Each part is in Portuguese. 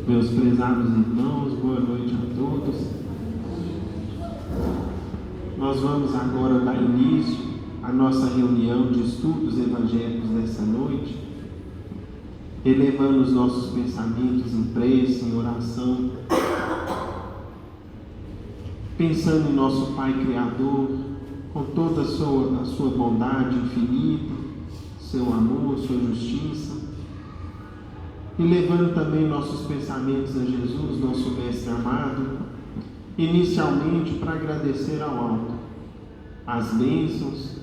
Meus prezados irmãos, boa noite a todos. Nós vamos agora dar início à nossa reunião de estudos evangélicos dessa noite, elevando os nossos pensamentos em prece, em oração, pensando em nosso Pai Criador, com toda a sua bondade infinita, seu amor, sua justiça, e levando também nossos pensamentos a Jesus, nosso Mestre amado, inicialmente para agradecer ao alto as bênçãos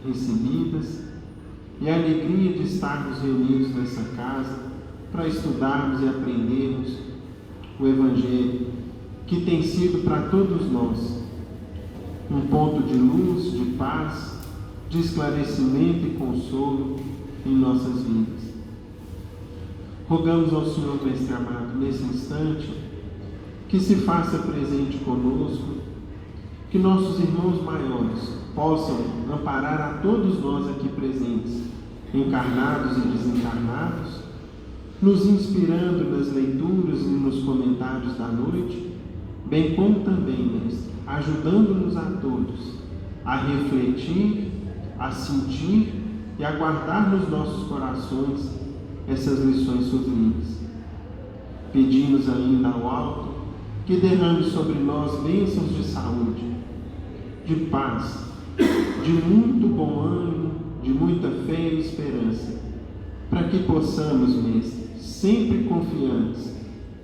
recebidas e a alegria de estarmos reunidos nessa casa para estudarmos e aprendermos o Evangelho, que tem sido para todos nós um ponto de luz, de paz, de esclarecimento e consolo em nossas vidas. Rogamos ao Senhor, Mestre amado, nesse instante, que se faça presente conosco, que nossos irmãos maiores possam amparar a todos nós aqui presentes, encarnados e desencarnados, nos inspirando nas leituras e nos comentários da noite, bem como também, Mestre, ajudando-nos a todos a refletir, a sentir e a guardar nos nossos corações essas lições sublimes. Pedimos ainda ao alto que derrame sobre nós bênçãos de saúde, de paz, de muito bom ânimo, de muita fé e esperança, para que possamos, Mestre, sempre confiantes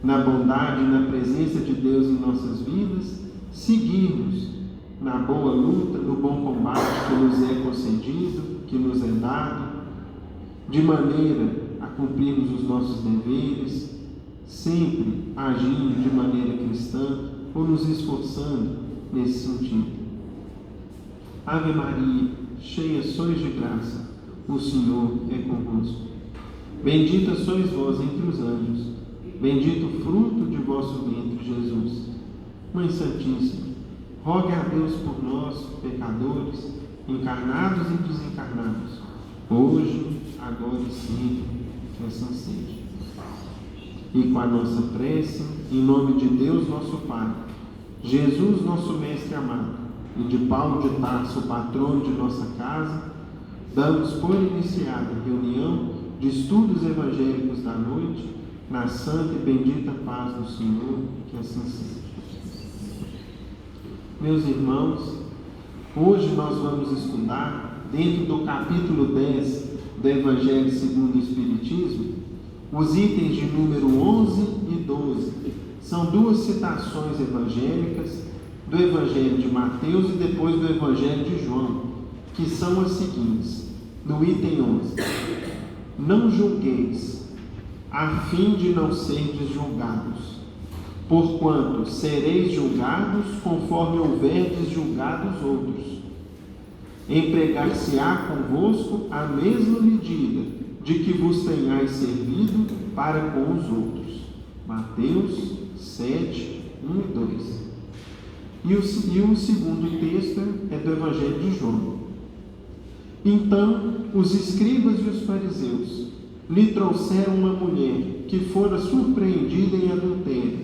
na bondade e na presença de Deus em nossas vidas, seguirmos na boa luta, no bom combate que nos é concedido, que nos é dado, de maneira a cumprirmos os nossos deveres, sempre agindo de maneira cristã ou nos esforçando nesse sentido. Ave Maria, cheia sois de graça, o Senhor é convosco. Bendita sois vós entre os anjos, bendito o fruto de vosso ventre, Jesus. Mãe Santíssima, rogue a Deus por nós, pecadores, encarnados e desencarnados, hoje, agora e sempre, que assim seja. E com a nossa prece, em nome de Deus nosso Pai, Jesus nosso Mestre amado, e de Paulo de Tarso, patrono de nossa casa, damos por iniciada a reunião de estudos evangélicos da noite, na santa e bendita paz do Senhor, que assim seja. Meus irmãos, hoje nós vamos estudar, dentro do capítulo 10 do Evangelho segundo o Espiritismo, os itens de número 11 e 12. São duas citações evangélicas do Evangelho de Mateus e depois do Evangelho de João, que são as seguintes. No item 11: não julgueis, a fim de não serdes julgados, porquanto sereis julgados conforme houverdes julgado os outros. Empregar-se-á convosco a mesma medida de que vos tenhais servido para com os outros. Mateus 7, 1 e 2. E o segundo texto é do Evangelho de João. Então, os escribas e os fariseus lhe trouxeram uma mulher que fora surpreendida em adultério,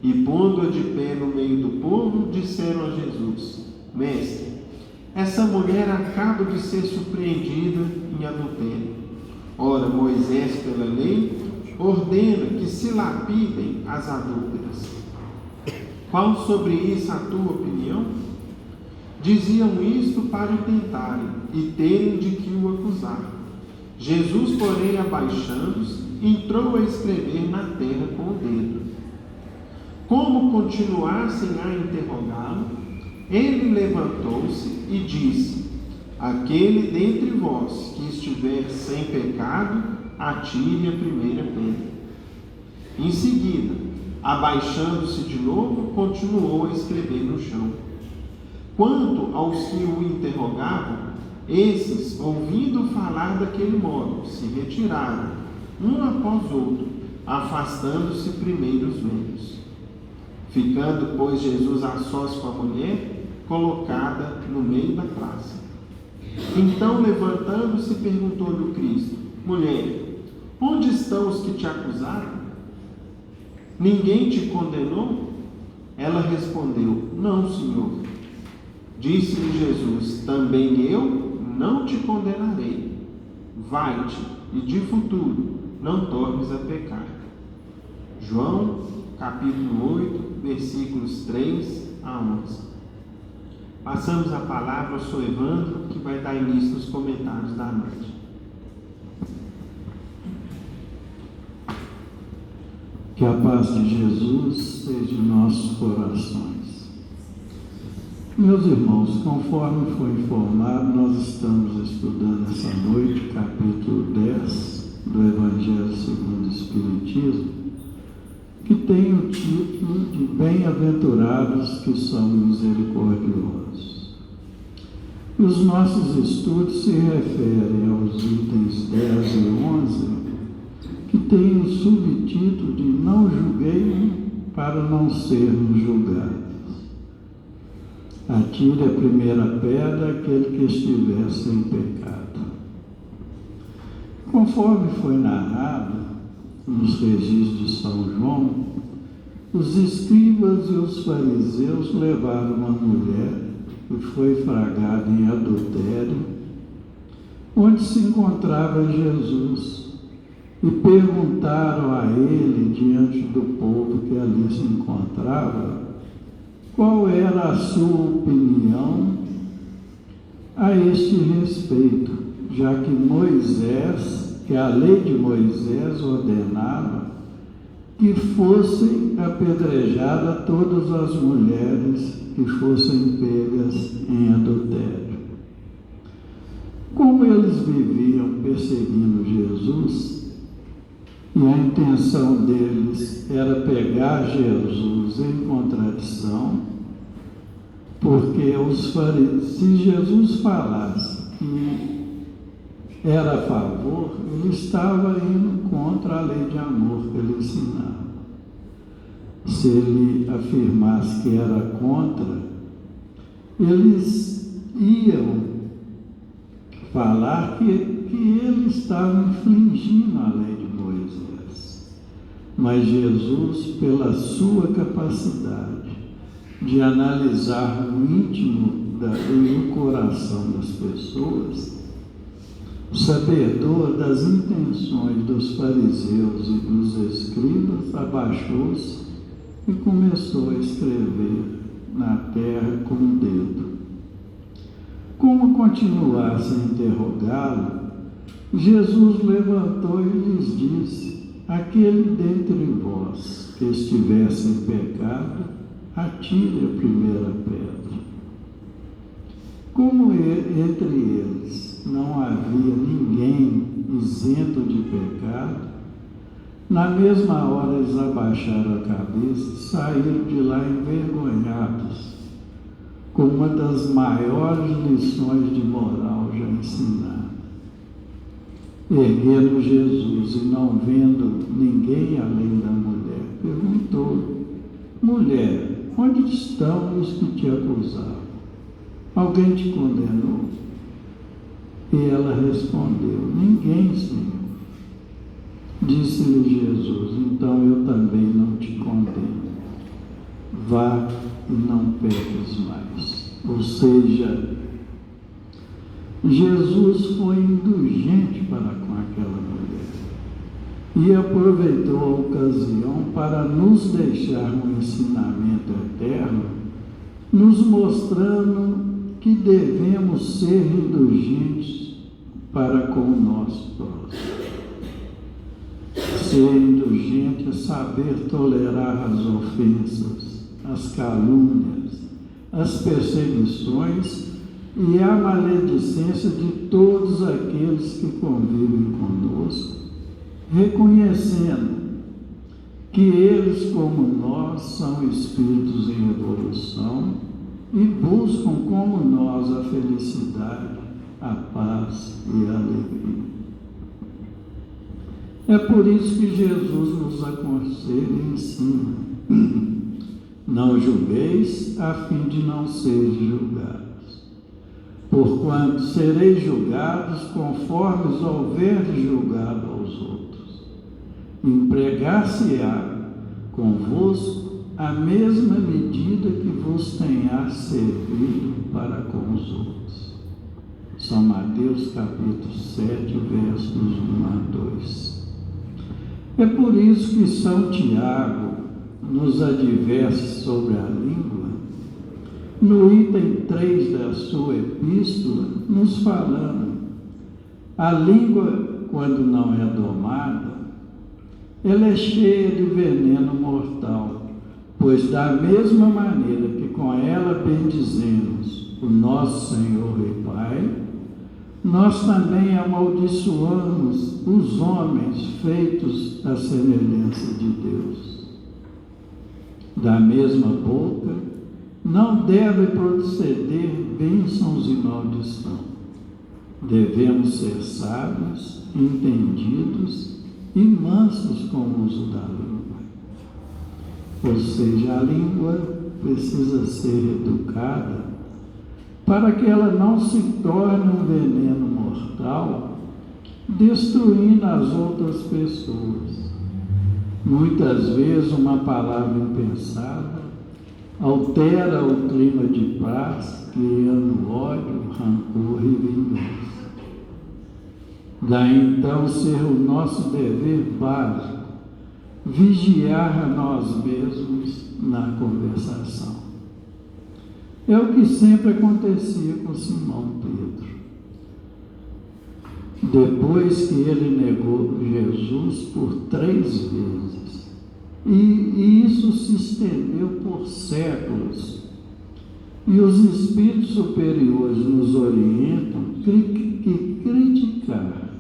e pondo-a de pé no meio do povo, disseram a Jesus: Mestre, essa mulher acaba de ser surpreendida em adultério. Ora, Moisés, pela lei, ordena que se lapidem as adúlteras. Qual sobre isso a tua opinião? Diziam isto para o tentarem e terem de que o acusar. Jesus, porém, abaixando-se, entrou a escrever na terra com o dedo. Como continuassem a interrogá-lo, ele levantou-se e disse: aquele dentre vós que estiver sem pecado, atire a primeira pedra. Em seguida, abaixando-se de novo, continuou a escrever no chão. Quanto aos que o interrogavam, esses, ouvindo falar daquele modo, se retiraram, um após outro, afastando-se primeiro os velhos. Ficando, pois, Jesus a sós com a mulher, colocada no meio da praça. Então, levantando-se, perguntou-lhe o Cristo: mulher, onde estão os que te acusaram? ninguém te condenou? Ela respondeu: Não, Senhor. Disse-lhe Jesus: Também eu não te condenarei. Vai-te e de futuro não tornes a pecar. João, capítulo 8, versículos 3 a 11. Passamos a palavra ao Sr. Evandro, que vai dar início nos comentários da noite. Que a paz de Jesus seja em nossos corações. Meus irmãos, conforme foi informado, nós estamos estudando essa noite capítulo 10 do Evangelho segundo o Espiritismo, que tem o título de Bem-aventurados que são misericordiosos. E os nossos estudos se referem aos itens 10 e 11, que tem o subtítulo de Não julguei para não sermos julgados. Atire a primeira pedra aquele que estiver sem pecado. Conforme foi narrado nos registros de São João, os escribas e os fariseus levaram uma mulher que foi flagrada em adultério, onde se encontrava Jesus, e perguntaram a ele, diante do povo que ali se encontrava, qual era a sua opinião a este respeito, já que a lei de Moisés ordenava que fossem apedrejadas todas as mulheres que fossem pegas em adultério. Como eles viviam perseguindo Jesus, e a intenção deles era pegar Jesus em contradição, porque se Jesus falasse que era a favor, ele estava indo contra a lei de amor que ele ensinava. Se ele afirmasse que era contra, eles iam falar que ele estava infringindo a lei de Moisés. Mas Jesus, pela sua capacidade de analisar o íntimo e o coração das pessoas, sabedor das intenções dos fariseus e dos escribas, abaixou-se e começou a escrever na terra com o dedo. Como continuasse a interrogá-lo, Jesus levantou e lhes disse: aquele dentre vós que estivesse em pecado, atire a primeira pedra. Como entre eles não havia ninguém isento de pecado, na mesma hora eles abaixaram a cabeça e saíram de lá envergonhados, com uma das maiores lições de moral já ensinadas. Erguendo Jesus e não vendo ninguém além da mulher, perguntou: mulher, onde estão os que te acusavam? Alguém te condenou? E ela respondeu: ninguém, Senhor. Disse-lhe Jesus: então eu também não te condeno. Vá e não peques mais. Ou seja, Jesus foi indulgente para com aquela mulher e aproveitou a ocasião para nos deixar um ensinamento eterno, nos mostrando que devemos ser indulgentes para com o nosso próximo. Ser indulgente é saber tolerar as ofensas, as calúnias, as perseguições e a maledicência de todos aqueles que convivem conosco, reconhecendo que eles, como nós, são espíritos em evolução e buscam, como nós, a felicidade, a paz e a alegria. É por isso que Jesus nos aconselha e ensina: não julgueis a fim de não seres julgados, porquanto sereis julgados conforme houverdes julgado aos outros. Empregar-se-á convosco a mesma medida que vos tenha servido para com os outros. São Mateus capítulo 7, versos 1 a 2. É por isso que São Tiago nos adverte sobre a língua, no item 3 da sua epístola, nos falando: a língua, quando não é domada, ela é cheia de veneno mortal, pois da mesma maneira que com ela bendizemos o nosso Senhor e Pai, nós também amaldiçoamos os homens feitos à semelhança de Deus. Da mesma boca não deve proceder bênçãos e maldição. Devemos ser sábios, entendidos e mansos com o uso da língua. Ou seja, a língua precisa ser educada para que ela não se torne um veneno mortal, destruindo as outras pessoas. Muitas vezes uma palavra impensada altera o clima de paz, criando ódio, rancor e vingança. Daí então ser o nosso dever básico vigiar a nós mesmos na conversação. É o que sempre acontecia com Simão Pedro. Depois que ele negou Jesus por 3 vezes, e isso se estendeu por séculos, e os espíritos superiores nos orientam que criticar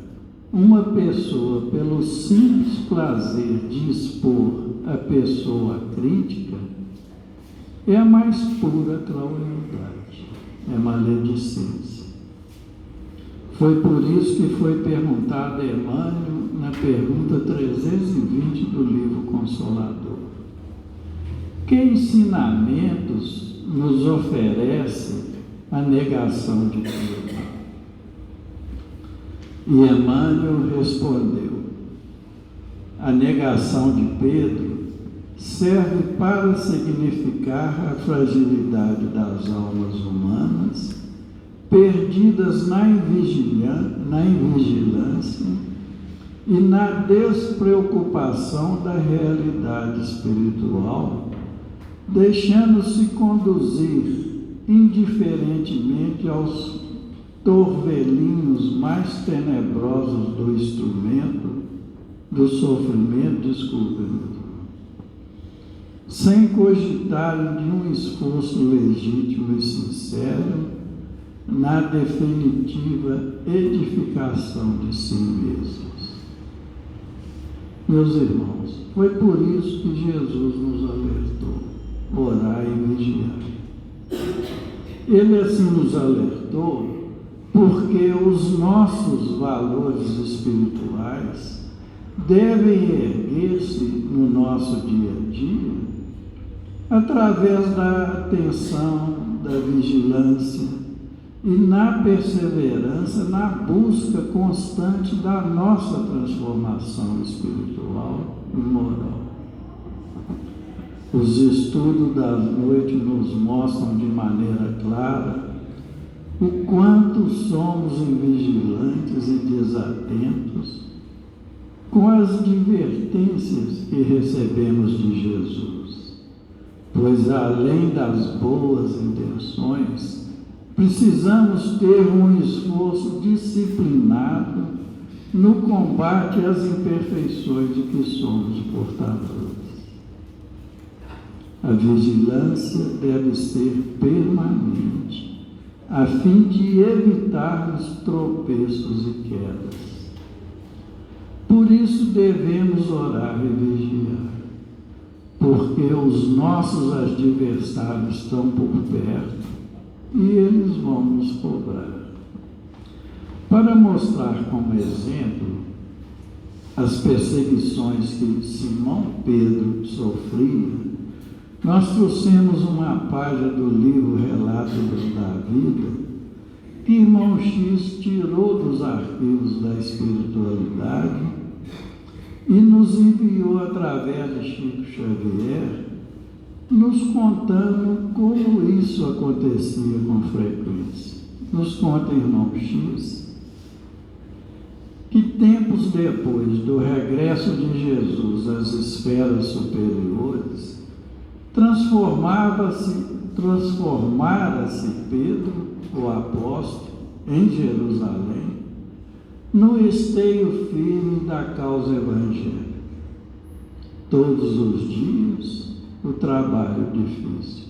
uma pessoa pelo simples prazer de expor a pessoa crítica é a mais pura crueldade, é maledicência. Foi por isso que foi perguntado a Emmanuel na pergunta 320 do livro Consolador: que ensinamentos nos oferece a negação de Deus? E Emmanuel respondeu: a negação de Pedro serve para significar a fragilidade das almas humanas, perdidas na invigilância e na despreocupação da realidade espiritual, deixando-se conduzir indiferentemente aos torvelinhos mais tenebrosos do instrumento do sofrimento descoberto, sem cogitarem de um esforço legítimo e sincero na definitiva edificação de si mesmos. Meus irmãos, foi por isso que Jesus nos alertou: orai e vigiai. Ele assim nos alertou porque os nossos valores espirituais devem erguer-se no nosso dia a dia através da atenção, da vigilância e na perseverança na busca constante da nossa transformação espiritual e moral. Os estudos da noite nos mostram de maneira clara o quanto somos invigilantes e desatentos com as advertências que recebemos de Jesus, pois além das boas intenções, precisamos ter um esforço disciplinado no combate às imperfeições de que somos portadores. A vigilância deve ser permanente, a fim de evitarmos tropeços e quedas. Por isso devemos orar e vigiar, porque os nossos adversários estão por perto e eles vão nos cobrar. Para mostrar como exemplo as perseguições que Simão Pedro sofria, nós trouxemos uma página do livro Relatos da Vida que Irmão X tirou dos arquivos da espiritualidade e nos enviou através de Chico Xavier, nos contando como isso acontecia com frequência. Nos conta, irmão X, que tempos depois do regresso de Jesus às esferas superiores, transformara-se Pedro, o apóstolo, em Jerusalém, no esteio firme da causa evangélica. Todos os dias, o trabalho difícil.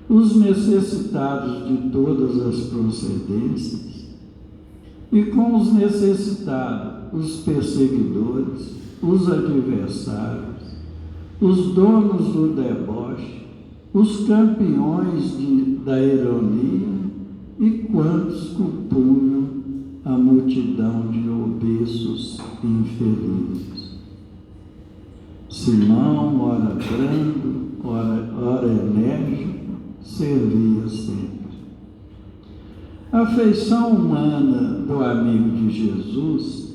Os necessitados de todas as procedências, e com os necessitados, os perseguidores, os adversários, os donos do deboche, os campeões da ironia e quantos compunham a multidão de obesos e infelizes. Simão, ora brando, ora enérgico, servia sempre. A afeição humana do amigo de Jesus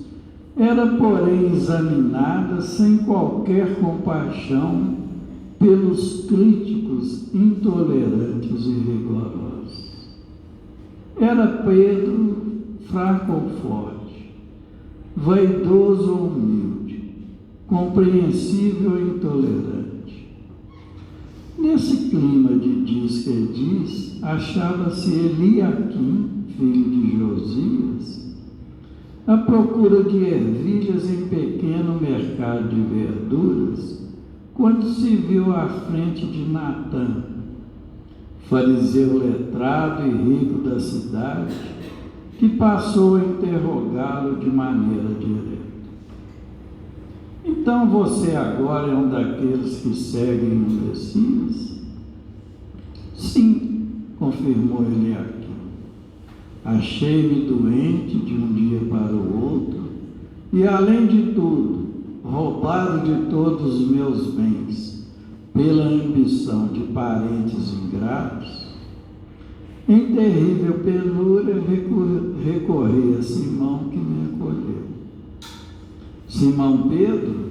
era, porém, examinada sem qualquer compaixão pelos críticos intolerantes e rigorosos. Era Pedro fraco ou forte, vaidoso ou humilde, compreensível ou intolerante. Nesse clima de diz que diz, achava-se Eliaquim, filho de Josias, à procura de ervilhas em pequeno mercado de verduras, quando se viu à frente de Natã, fariseu letrado e rico da cidade, que passou a interrogá-lo de maneira direta. Então você agora é um daqueles que seguem o Messias? Sim, confirmou Eliaquim. Achei-me doente de um dia para o outro, e além de tudo, roubado de todos os meus bens, pela ambição de parentes ingratos. Em terrível penúria recorri a Simão, que me acolheu. Simão Pedro?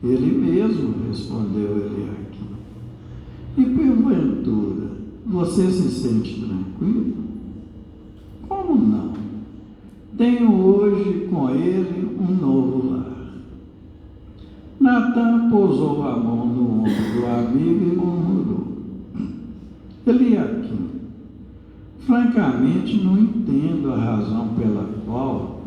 Ele mesmo, respondeu Eliaquim. E porventura, você se sente tranquilo? Como não? Tenho hoje com ele um novo lar. Natã pousou a mão no ombro do amigo e murmurou: Eliaquim, francamente não entendo a razão pela qual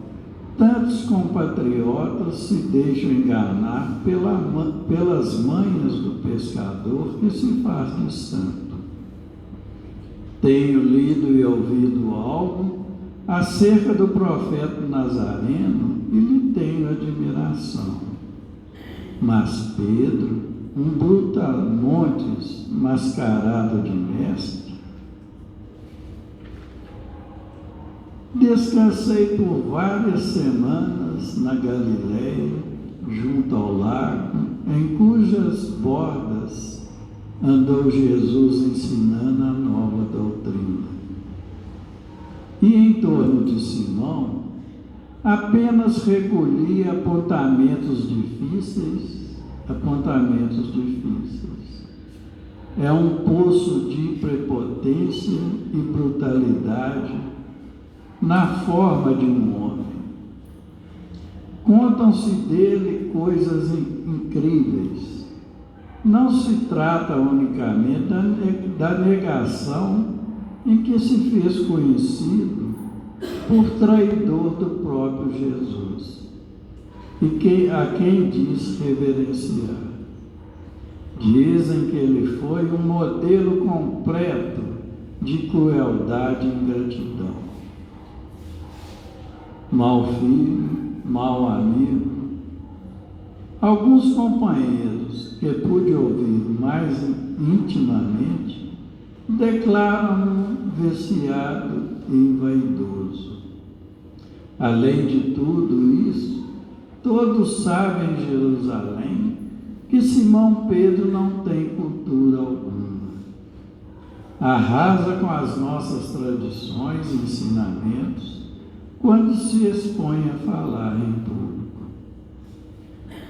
tantos compatriotas se deixam enganar pelas manhas do pescador que se faz de santo. Tenho lido e ouvido algo acerca do profeta Nazareno e lhe tenho admiração. Mas Pedro, um brutamontes mascarado de mestre, descansei por várias semanas na Galileia, junto ao lago, em cujas bordas andou Jesus ensinando a nova doutrina. E em torno de Simão, apenas recolhia apontamentos difíceis. É um poço de prepotência e brutalidade na forma de um homem. Contam-se dele coisas incríveis. Não se trata unicamente da negação em que se fez conhecido por traidor do próprio Jesus, e a quem diz reverenciar. Dizem que ele foi um modelo completo de crueldade e ingratidão. Mau filho, mau amigo. Alguns companheiros que pude ouvir mais intimamente declaram-no viciado e vaidoso. Além de tudo isso, todos sabem em Jerusalém que Simão Pedro não tem cultura alguma. Arrasa com as nossas tradições e ensinamentos quando se expõe a falar em público.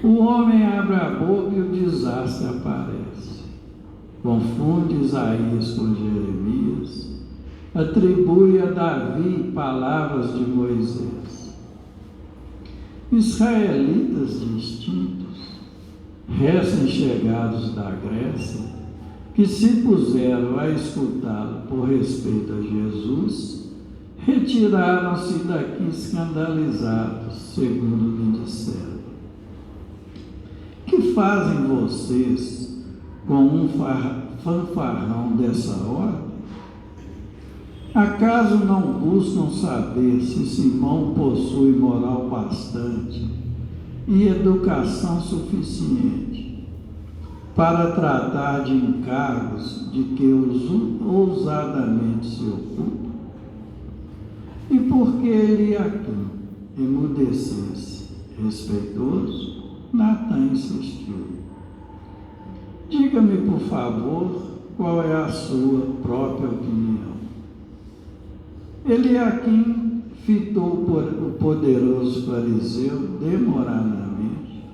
O homem abre a boca e o desastre aparece. Confunde Isaías com Jeremias, atribui a Davi palavras de Moisés. Israelitas distintos, recém-chegados da Grécia, que se puseram a escutá-lo por respeito a Jesus, retiraram-se daqui escandalizados, segundo me disseram. Que fazem vocês com um fanfarrão dessa ordem? Acaso não buscam saber se Simão possui moral bastante e educação suficiente para tratar de encargos de que ousadamente se ocupa? E por que Eliaquim emudecesse, respeitoso, Natã insistiu. Diga-me, por favor, qual é a sua própria opinião. Eliaquim fitou o poderoso fariseu demoradamente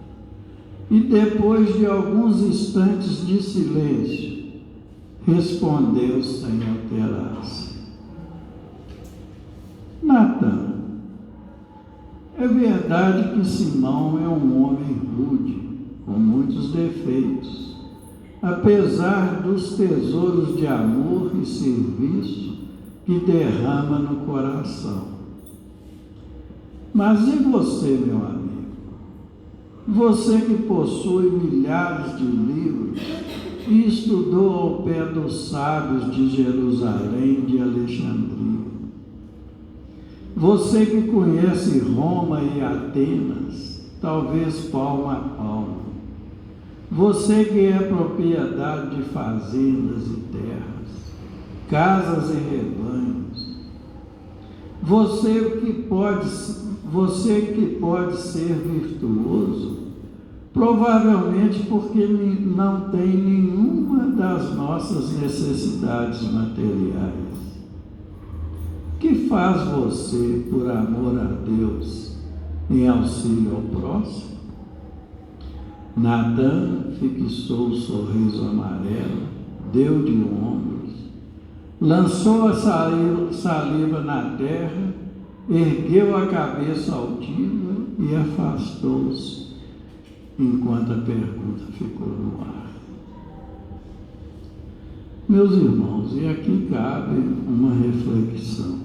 e, depois de alguns instantes de silêncio, respondeu sem alterar-se. Natã, é verdade que Simão é um homem rude, com muitos defeitos, apesar dos tesouros de amor e serviço que derrama no coração. Mas e você, meu amigo? Você que possui milhares de livros e estudou ao pé dos sábios de Jerusalém e de Alexandria. Você que conhece Roma e Atenas, talvez palmo a palmo. Você que é propriedade de fazendas e terras, casas e rebanhos. Você que pode ser virtuoso, provavelmente porque não tem nenhuma das nossas necessidades materiais. Que faz você, por amor a Deus, em auxílio ao próximo? Natã fixou o sorriso amarelo, deu de ombros, lançou a saliva na terra, ergueu a cabeça altiva e afastou-se, enquanto a pergunta ficou no ar. Meus irmãos, e aqui cabe uma reflexão.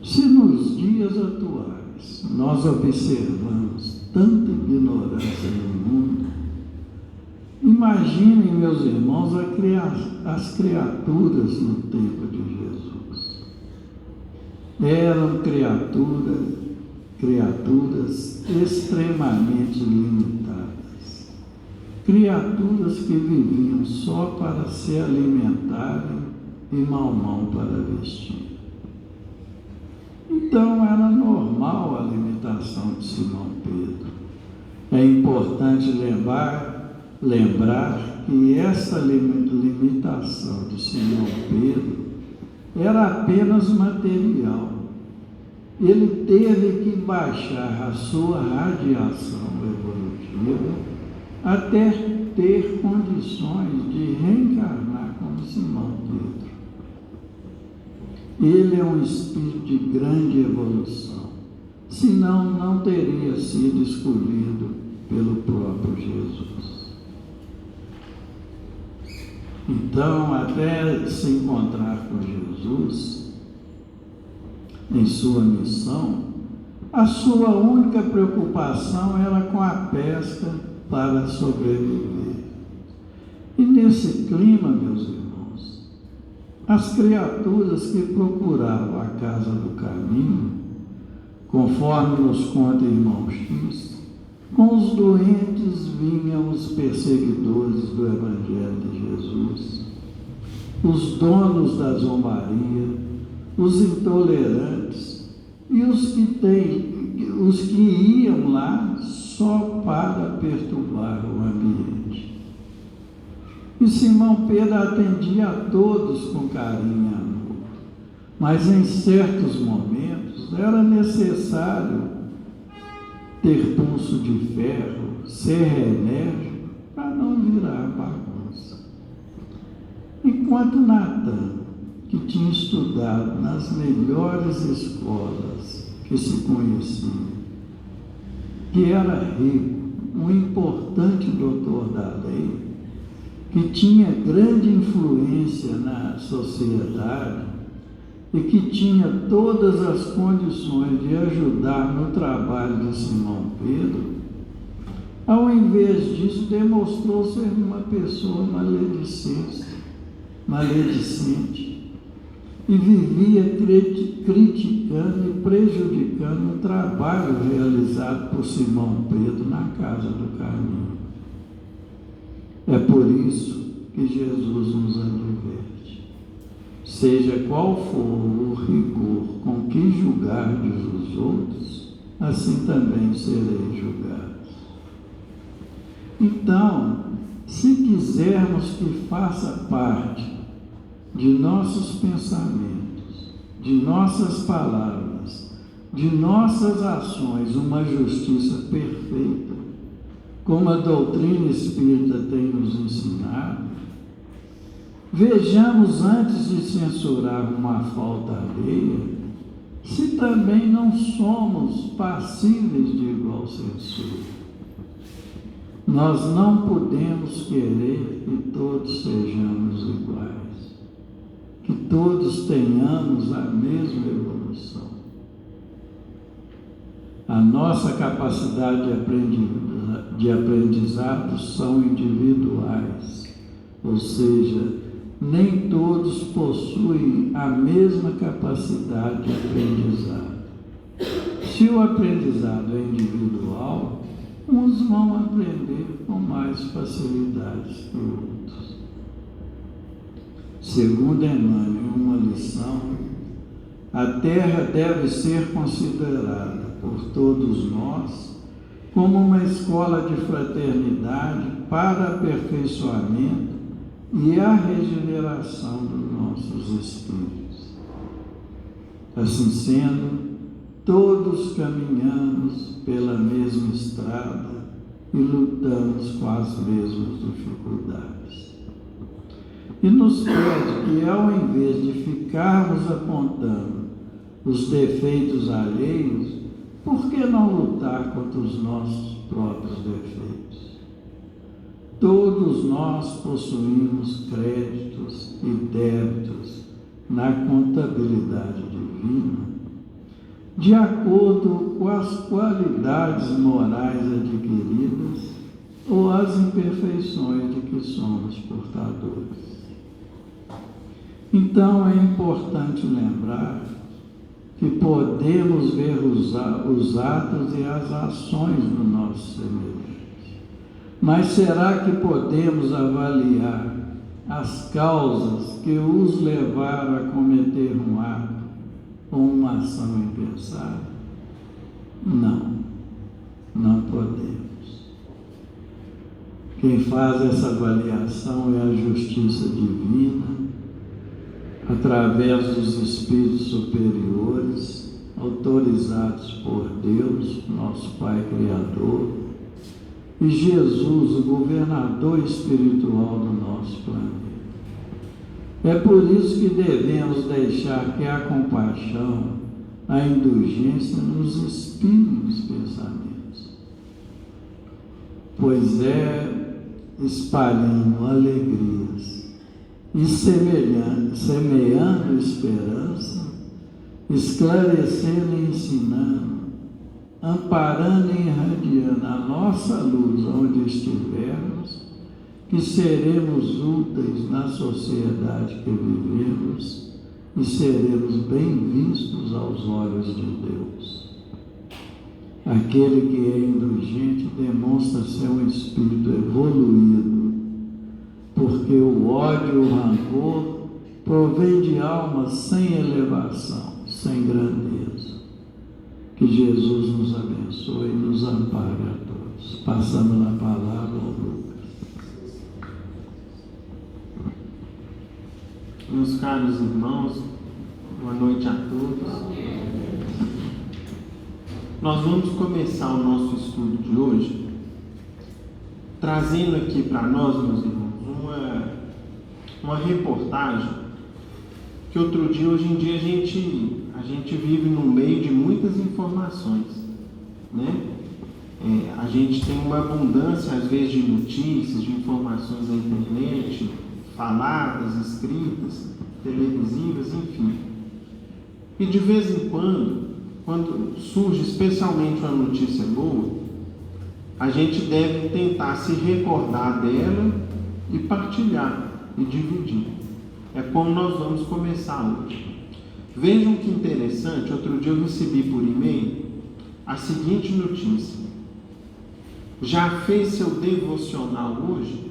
Se nos dias atuais nós observamos tanta ignorância no mundo, imaginem, meus irmãos, as criaturas no tempo de Jesus. Eram criaturas extremamente limitadas, criaturas que viviam só para se alimentarem e mal para vestir. Então era normal a limitação de Simão Pedro. É importante lembrar que essa limitação de Simão Pedro era apenas material. Ele teve que baixar a sua radiação evolutiva até ter condições de reencarnar como Simão Pedro. Ele é um espírito de grande evolução, senão não teria sido escolhido pelo próprio Jesus. Então, até se encontrar com Jesus, em sua missão, a sua única preocupação era com a pesca para sobreviver. E nesse clima, meus irmãos, as criaturas que procuravam a casa do caminho, conforme nos conta irmão X, com os doentes vinham os perseguidores do Evangelho de Jesus, os donos da zombaria, os intolerantes e os que iam lá só para perturbar o ambiente. E Simão Pedro atendia a todos com carinho e amor, mas em certos momentos era necessário ter pulso de ferro, ser enérgico, para não virar bagunça. Enquanto Natan, que tinha estudado nas melhores escolas que se conheciam, que era rico, um importante doutor da lei, que tinha grande influência na sociedade e que tinha todas as condições de ajudar no trabalho de Simão Pedro, ao invés disso demonstrou ser uma pessoa maledicente e vivia criticando e prejudicando o trabalho realizado por Simão Pedro na casa do caminho. É por isso que Jesus nos adverte: seja qual for o rigor com que julgardes os outros, assim também sereis julgados. Então, se quisermos que faça parte de nossos pensamentos, de nossas palavras, de nossas ações, uma justiça perfeita, como a doutrina espírita tem nos ensinado, vejamos antes de censurar uma falta alheia, se também não somos passíveis de igual censura. Nós não podemos querer que todos sejamos iguais, que todos tenhamos a mesma evolução. A nossa capacidade de aprendizado são individuais, ou seja, nem todos possuem a mesma capacidade de aprendizado. Se o aprendizado é individual, uns vão aprender com mais facilidades que outros. Segundo Emmanuel, uma lição, a Terra deve ser considerada por todos nós como uma escola de fraternidade para aperfeiçoamento e a regeneração dos nossos espíritos. Assim sendo, todos caminhamos pela mesma estrada e lutamos com as mesmas dificuldades. E nos pede que, ao invés de ficarmos apontando os defeitos alheios, por que não lutar contra os nossos próprios defeitos? Todos nós possuímos créditos e débitos na contabilidade divina, de acordo com as qualidades morais adquiridas ou as imperfeições de que somos portadores. Então é importante lembrar que podemos ver os atos e as ações do nosso semelhante. Mas será que podemos avaliar as causas que os levaram a cometer um ato ou uma ação impensada? Não podemos. Quem faz essa avaliação é a justiça divina, através dos espíritos superiores, autorizados por Deus, nosso Pai Criador, e Jesus, o governador espiritual do nosso planeta. É por isso que devemos deixar que a compaixão, a indulgência nos inspire os pensamentos, pois é espalhando alegrias e semeando esperança, esclarecendo e ensinando, amparando e irradiando a nossa luz onde estivermos, que seremos úteis na sociedade que vivemos e seremos bem vistos aos olhos de Deus. Aquele que é indulgente demonstra ser um espírito evoluído, porque o ódio e o rancor provém de almas sem elevação, sem grandeza. Que Jesus nos abençoe e nos ampare a todos. Passando a palavra ao Lucas. Meus caros irmãos, boa noite a todos. Nós vamos começar o nosso estudo de hoje trazendo aqui para nós, meus irmãos, uma reportagem que hoje em dia a gente vive no meio de muitas informações, né? A gente tem uma abundância, às vezes, de notícias, de informações na internet, faladas, escritas, televisivas, enfim. E de vez em quando surge especialmente uma notícia boa, a gente deve tentar se recordar dela e partilhar e dividir. É como nós vamos começar hoje. Vejam que interessante, outro dia eu recebi por e-mail a seguinte notícia: já fez seu devocional hoje?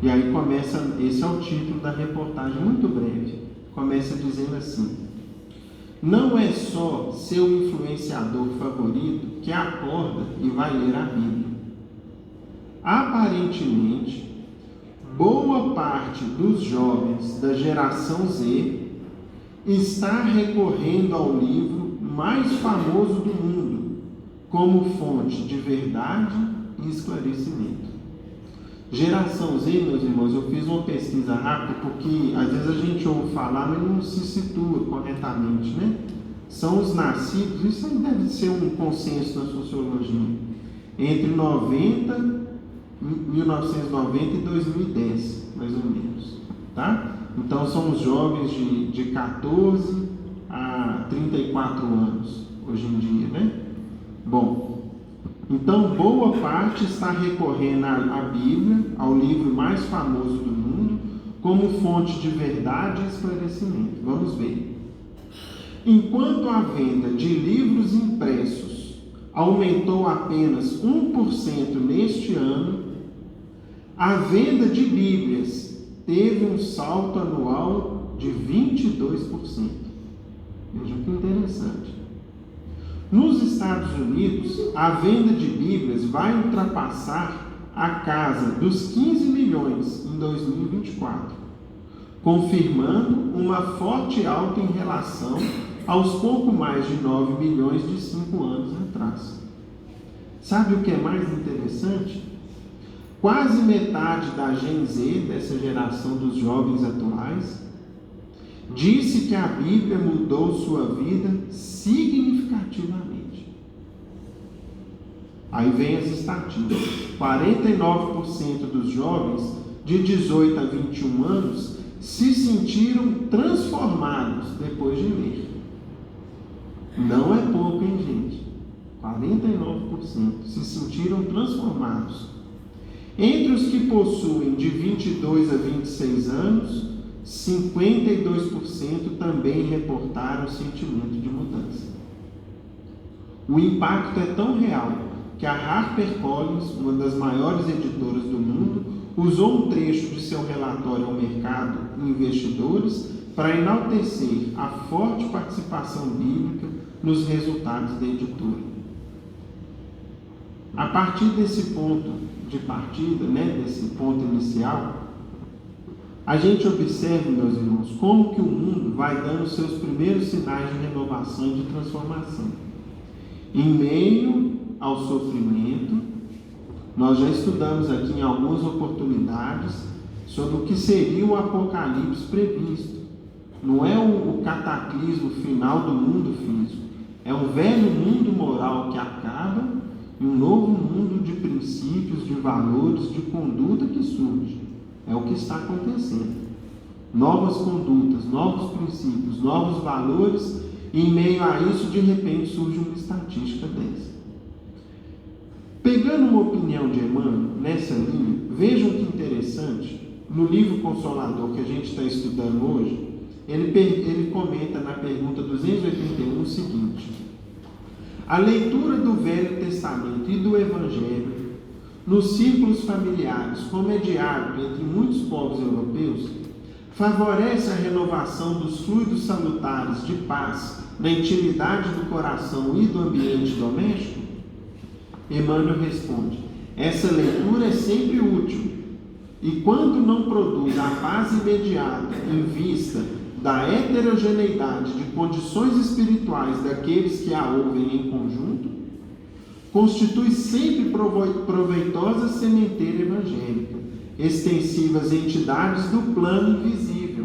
E aí começa, esse é o título da reportagem, muito breve. Começa dizendo assim: não é só seu influenciador favorito que acorda e vai ler a Bíblia. Aparentemente, boa parte dos jovens da geração Z está recorrendo ao livro mais famoso do mundo como fonte de verdade e esclarecimento. Geração Z, meus irmãos, eu fiz uma pesquisa rápida porque às vezes a gente ouve falar, mas não se situa corretamente, né? São os nascidos, isso aí deve ser um consenso na sociologia, entre 1990 e 2010, mais ou menos, tá? Então são os jovens de 14 a 34 anos, hoje em dia, né? Bom, então boa parte está recorrendo à Bíblia, ao livro mais famoso do mundo, como fonte de verdade e esclarecimento. Vamos ver. Enquanto a venda de livros impressos aumentou apenas 1% neste ano, a venda de Bíblias teve um salto anual de 22%. Vejam que interessante. Nos Estados Unidos, a venda de Bíblias vai ultrapassar a casa dos 15 milhões em 2024, confirmando uma forte alta em relação aos pouco mais de 9 milhões de 5 anos atrás. Sabe o que é mais interessante? Quase metade da Gen Z, dessa geração dos jovens atuais, disse que a Bíblia mudou sua vida significativamente. Aí vem as estatísticas. 49% dos jovens de 18 a 21 anos se sentiram transformados depois de ler. Não é pouco, hein, gente? 49% se sentiram transformados. Entre os que possuem de 22 a 26 anos, 52% também reportaram sentimento de mudança. O impacto é tão real que a HarperCollins, uma das maiores editoras do mundo, usou um trecho de seu relatório ao mercado e investidores para enaltecer a forte participação bíblica nos resultados da editora. A partir desse ponto de partida, desse ponto inicial, a gente observa, meus irmãos, como que o mundo vai dando seus primeiros sinais de renovação e de transformação. Em meio ao sofrimento, nós já estudamos aqui em algumas oportunidades sobre o que seria o apocalipse previsto. Não é o cataclismo final do mundo físico, é um velho mundo moral que acaba e um novo mundo de princípios, de valores, de conduta que surge. É o que está acontecendo. Novas condutas, novos princípios, novos valores, e em meio a isso, de repente, surge uma estatística dessa. Pegando uma opinião de Emmanuel nessa linha, vejam que interessante, no livro Consolador que a gente está estudando hoje, ele comenta na pergunta 281 o seguinte: a leitura do Velho Testamento e do Evangelho nos círculos familiares, como é diário entre muitos povos europeus, favorece a renovação dos fluidos salutares de paz na intimidade do coração e do ambiente doméstico? Emmanuel responde: essa leitura é sempre útil, e quando não produz a paz imediata em vista da heterogeneidade de condições espirituais daqueles que a ouvem em conjunto, constitui sempre proveitosa sementeira evangélica, extensivas entidades do plano invisível,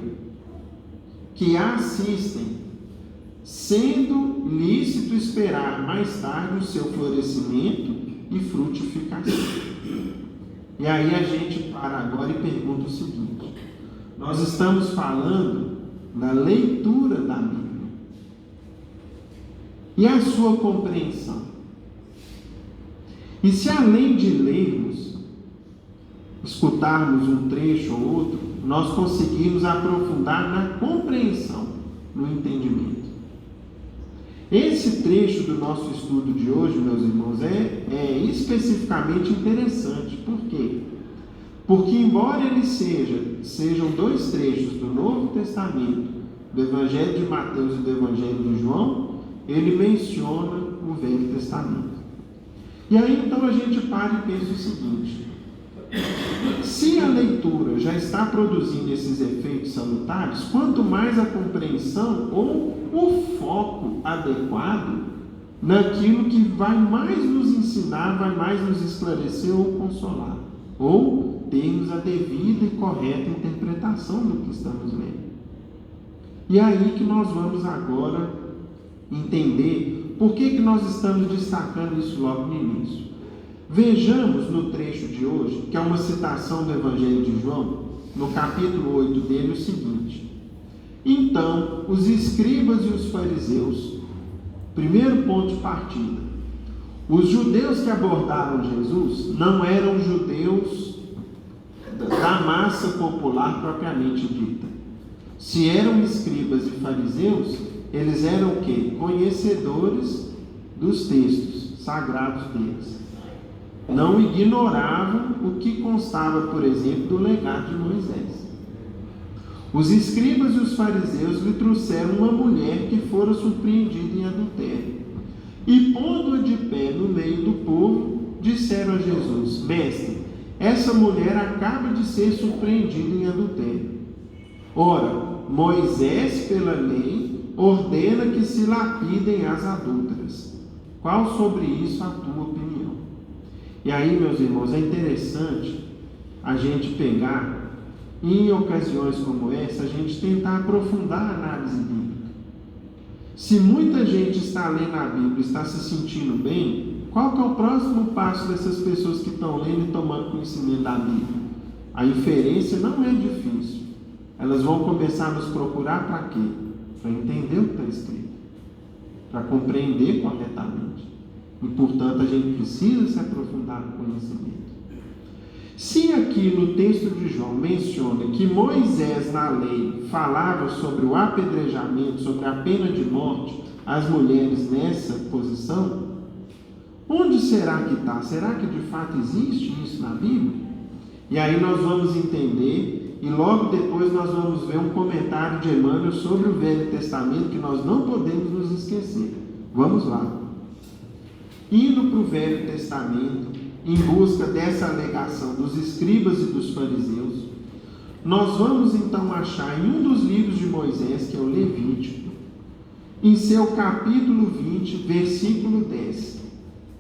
que a assistem, sendo lícito esperar mais tarde o seu florescimento e frutificação. E aí a gente para agora e pergunta o seguinte: nós estamos falando da leitura da Bíblia e a sua compreensão. E se além de lermos, escutarmos um trecho ou outro, nós conseguimos aprofundar na compreensão, no entendimento. Esse trecho do nosso estudo de hoje, meus irmãos, é especificamente interessante. Por quê? Porque embora eles sejam dois trechos do Novo Testamento, do Evangelho de Mateus e do Evangelho de João, ele menciona o Velho Testamento. E aí então a gente para e pensa o seguinte: se a leitura já está produzindo esses efeitos salutares, quanto mais a compreensão ou o foco adequado naquilo que vai mais nos ensinar, vai mais nos esclarecer ou consolar, ou termos a devida e correta interpretação do que estamos lendo. E é aí que nós vamos agora entender por que nós estamos destacando isso logo no início. Vejamos no trecho de hoje, que é uma citação do Evangelho de João, no capítulo 8 dele, o seguinte: então, os escribas e os fariseus, primeiro ponto de partida, os judeus que abordaram Jesus não eram judeus da massa popular propriamente dita. Se eram escribas e fariseus, eles eram o quê? Conhecedores dos textos sagrados deles. Não ignoravam o que constava, por exemplo, do legado de Moisés. Os escribas e os fariseus lhe trouxeram uma mulher que fora surpreendida em adultério. E, pondo-a de pé no meio do povo, disseram a Jesus: Mestre, essa mulher acaba de ser surpreendida em adultério. Ora, Moisés, pela lei, ordena que se lapidem as adúlteras. Qual sobre isso a tua opinião? E aí, meus irmãos, é interessante a gente pegar, em ocasiões como essa, a gente tentar aprofundar a análise bíblica. Se muita gente está lendo a Bíblia e está se sentindo bem, qual que é o próximo passo dessas pessoas que estão lendo e tomando conhecimento da Bíblia? A inferência não é difícil. Elas vão começar a nos procurar para quê? Para entender o que está escrito, para compreender corretamente. E, portanto, a gente precisa se aprofundar no conhecimento. Se aqui no texto de João menciona que Moisés, na lei, falava sobre o apedrejamento, sobre a pena de morte, as mulheres nessa posição, onde será que está? Será que de fato existe isso na Bíblia? E aí nós vamos entender, e logo depois nós vamos ver um comentário de Emmanuel sobre o Velho Testamento, que nós não podemos nos esquecer. Vamos lá. Indo para o Velho Testamento, em busca dessa alegação dos escribas e dos fariseus, nós vamos então achar em um dos livros de Moisés, que é o Levítico, em seu capítulo 20, versículo 10: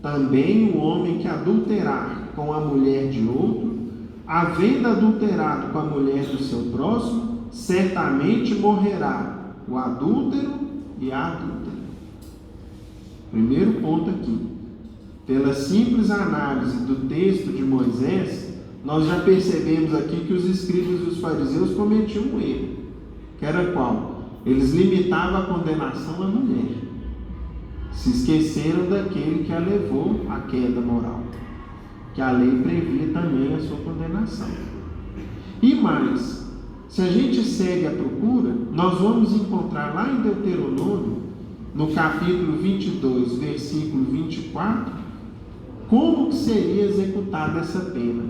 também o homem que adulterar com a mulher de outro, havendo adulterado com a mulher do seu próximo, certamente morrerá o adúltero e a adúltera. Primeiro ponto aqui. Pela simples análise do texto de Moisés, nós já percebemos aqui que os escribas e os fariseus cometiam um erro, que era qual? Eles limitavam a condenação à mulher. Se esqueceram daquele que a levou à queda moral, que a lei previa também a sua condenação. E mais, se a gente segue a procura, nós vamos encontrar lá em Deuteronômio, no capítulo 22, versículo 24, como que seria executada essa pena.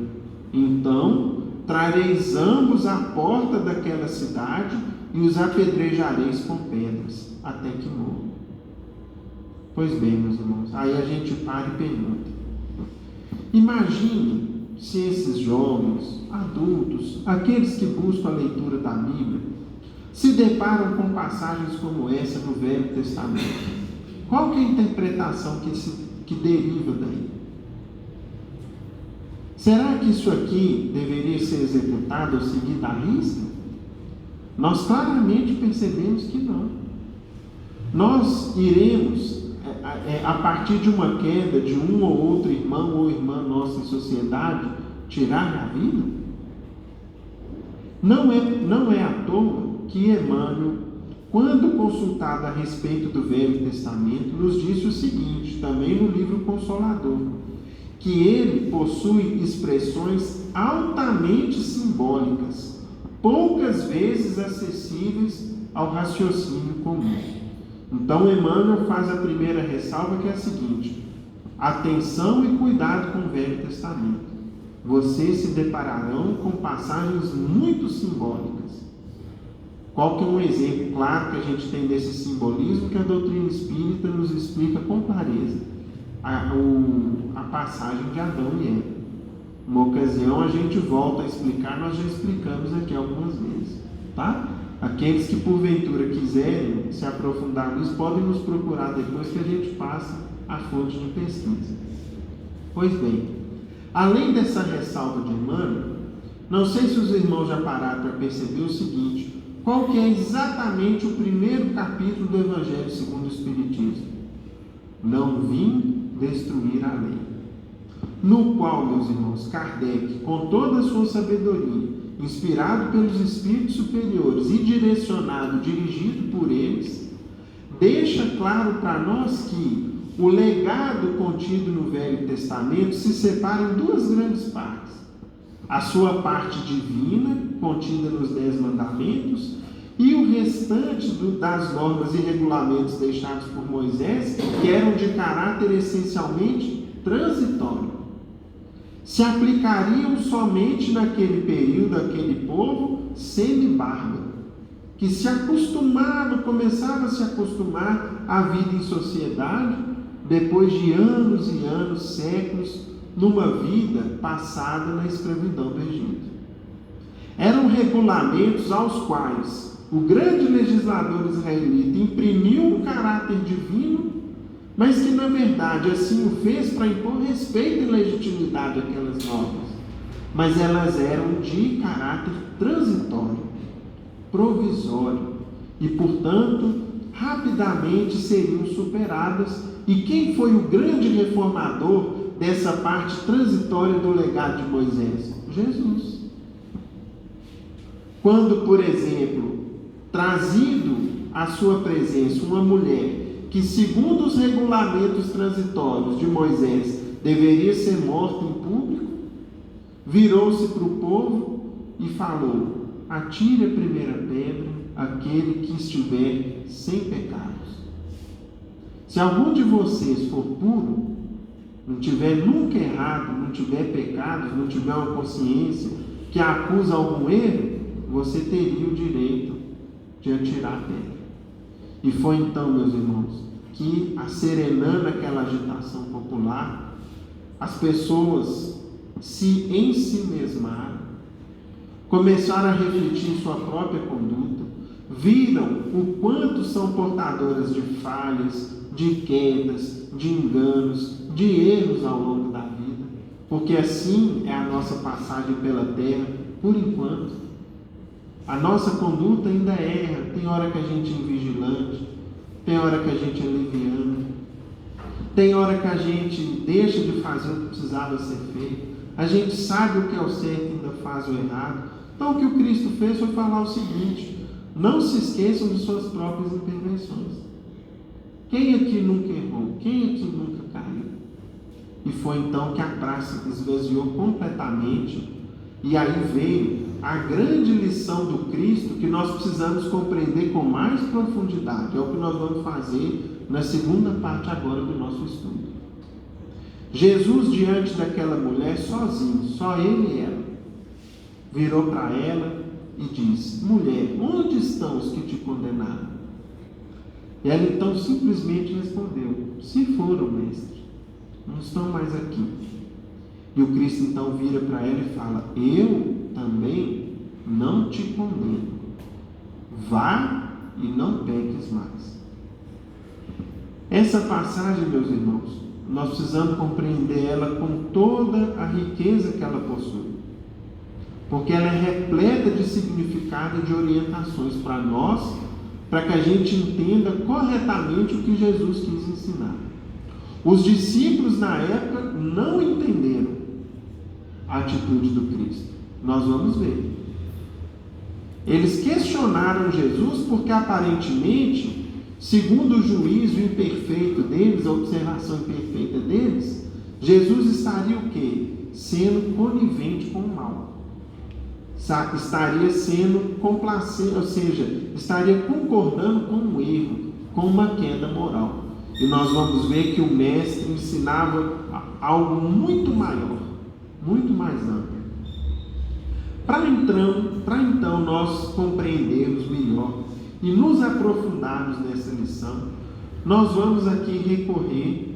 Então, trareis ambos à porta daquela cidade e os apedrejareis com pedras, até que morram. Pois bem, meus irmãos, aí a gente para e pergunta: imagine se esses jovens, adultos, aqueles que buscam a leitura da Bíblia, se deparam com passagens como essa no Velho Testamento? Qual que é a interpretação que deriva daí? Será que isso aqui deveria ser executado ou seguido à risca? Nós claramente percebemos que não. Nós iremos, a partir de uma queda de um ou outro irmão ou irmã nossa em sociedade, tirar a vida? Não é à toa que Emmanuel, quando consultado a respeito do Velho Testamento, nos disse o seguinte, também no livro Consolador, que ele possui expressões altamente simbólicas, poucas vezes acessíveis ao raciocínio comum. Então Emmanuel faz a primeira ressalva, que é a seguinte: atenção e cuidado com o Velho Testamento. Vocês se depararão com passagens muito simbólicas. Qual que é um exemplo claro que a gente tem desse simbolismo que a doutrina espírita nos explica com clareza? A passagem de Adão e Eva. Uma ocasião a gente volta a explicar, nós já explicamos aqui algumas vezes, tá? Aqueles que porventura quiserem se aprofundar nisso, podem nos procurar depois que a gente passa a fonte de pesquisa. Pois bem, além dessa ressalva de Emmanuel, não sei se os irmãos já pararam para perceber o seguinte: qual que é exatamente o primeiro capítulo do Evangelho segundo o Espiritismo? Não vim destruir a lei. No qual, meus irmãos, Kardec, com toda a sua sabedoria, inspirado pelos espíritos superiores e dirigido por eles, deixa claro para nós que o legado contido no Velho Testamento se separa em duas grandes partes. A sua parte divina, contida nos 10 mandamentos, e o restante das normas e regulamentos deixados por Moisés, que eram de caráter essencialmente transitório. Se aplicariam somente naquele período àquele povo semi-bárbaro, que começava a se acostumar à vida em sociedade, depois de anos e anos, séculos, numa vida passada na escravidão do Egito. Eram regulamentos aos quais o grande legislador israelita imprimiu um caráter divino, mas que na verdade assim o fez para impor respeito e legitimidade àquelas normas, mas elas eram de caráter transitório, provisório, e portanto rapidamente seriam superadas. E quem foi o grande reformador dessa parte transitória do legado de Moisés? Jesus. Quando, por exemplo, trazido à sua presença uma mulher que, segundo os regulamentos transitórios de Moisés, deveria ser morta em público, virou-se para o povo e falou: atire a primeira pedra aquele que estiver sem pecados. Se algum de vocês for puro, não tiver nunca errado, não tiver pecados, não tiver uma consciência que acusa algum erro, você teria o direito de atirar a pedra. E foi então, meus irmãos, que, serenando aquela agitação popular, as pessoas se ensimesmaram, começaram a refletir sua própria conduta, viram o quanto são portadoras de falhas, de quedas, de enganos, de erros ao longo da vida, porque assim é a nossa passagem pela terra por enquanto. A nossa conduta ainda erra, tem hora que a gente é invigilante, tem hora que a gente é leviano, tem hora que a gente deixa de fazer o que precisava ser feito, a gente sabe o que é o certo e ainda faz o errado. Então o que o Cristo fez foi falar o seguinte: não se esqueçam de suas próprias intervenções. Quem aqui nunca errou? Quem aqui nunca caiu? E foi então que a praça esvaziou completamente, e aí veio a grande lição do Cristo que nós precisamos compreender com mais profundidade. É o que nós vamos fazer na segunda parte agora do nosso estudo. Jesus, diante daquela mulher, sozinho, só ele e ela, virou para ela e disse: mulher, onde estão os que te condenaram? E ela então simplesmente respondeu: se foram, mestre, não estão mais aqui. E o Cristo então vira para ela e fala: eu também não te condeno. vá e não peques mais. Essa passagem, meus irmãos, nós precisamos compreender ela com toda a riqueza que ela possui, porque ela é repleta de significado e de orientações para nós, para que a gente entenda corretamente o que Jesus quis ensinar. Os discípulos na época não entenderam a atitude do Cristo. Nós vamos ver. Eles questionaram Jesus porque aparentemente, segundo o juízo imperfeito deles, a observação imperfeita deles, Jesus estaria o quê? Sendo conivente com o mal. Estaria sendo complacente, ou seja, estaria concordando com um erro, com uma queda moral. E nós vamos ver que o mestre ensinava algo muito maior, muito mais amplo. Para então nós compreendermos melhor e nos aprofundarmos nessa lição, nós vamos aqui recorrer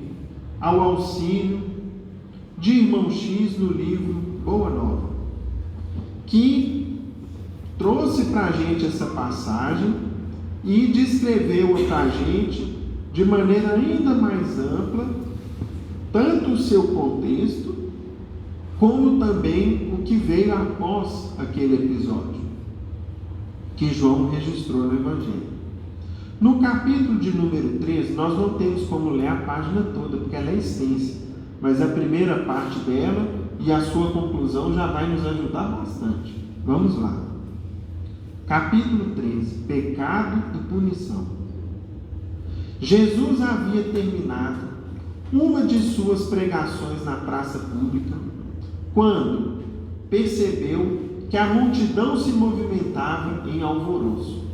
ao auxílio de Irmão X no livro Boa Nova, que trouxe para a gente essa passagem e descreveu para a gente de maneira ainda mais ampla tanto o seu contexto como também o que veio após aquele episódio que João registrou no Evangelho. No capítulo de número 13, nós não temos como ler a página toda, porque ela é extensa, mas a primeira parte dela e a sua conclusão já vai nos ajudar bastante. Vamos lá. Capítulo 13, pecado e punição. Jesus havia terminado uma de suas pregações na praça pública, quando percebeu que a multidão se movimentava em alvoroço.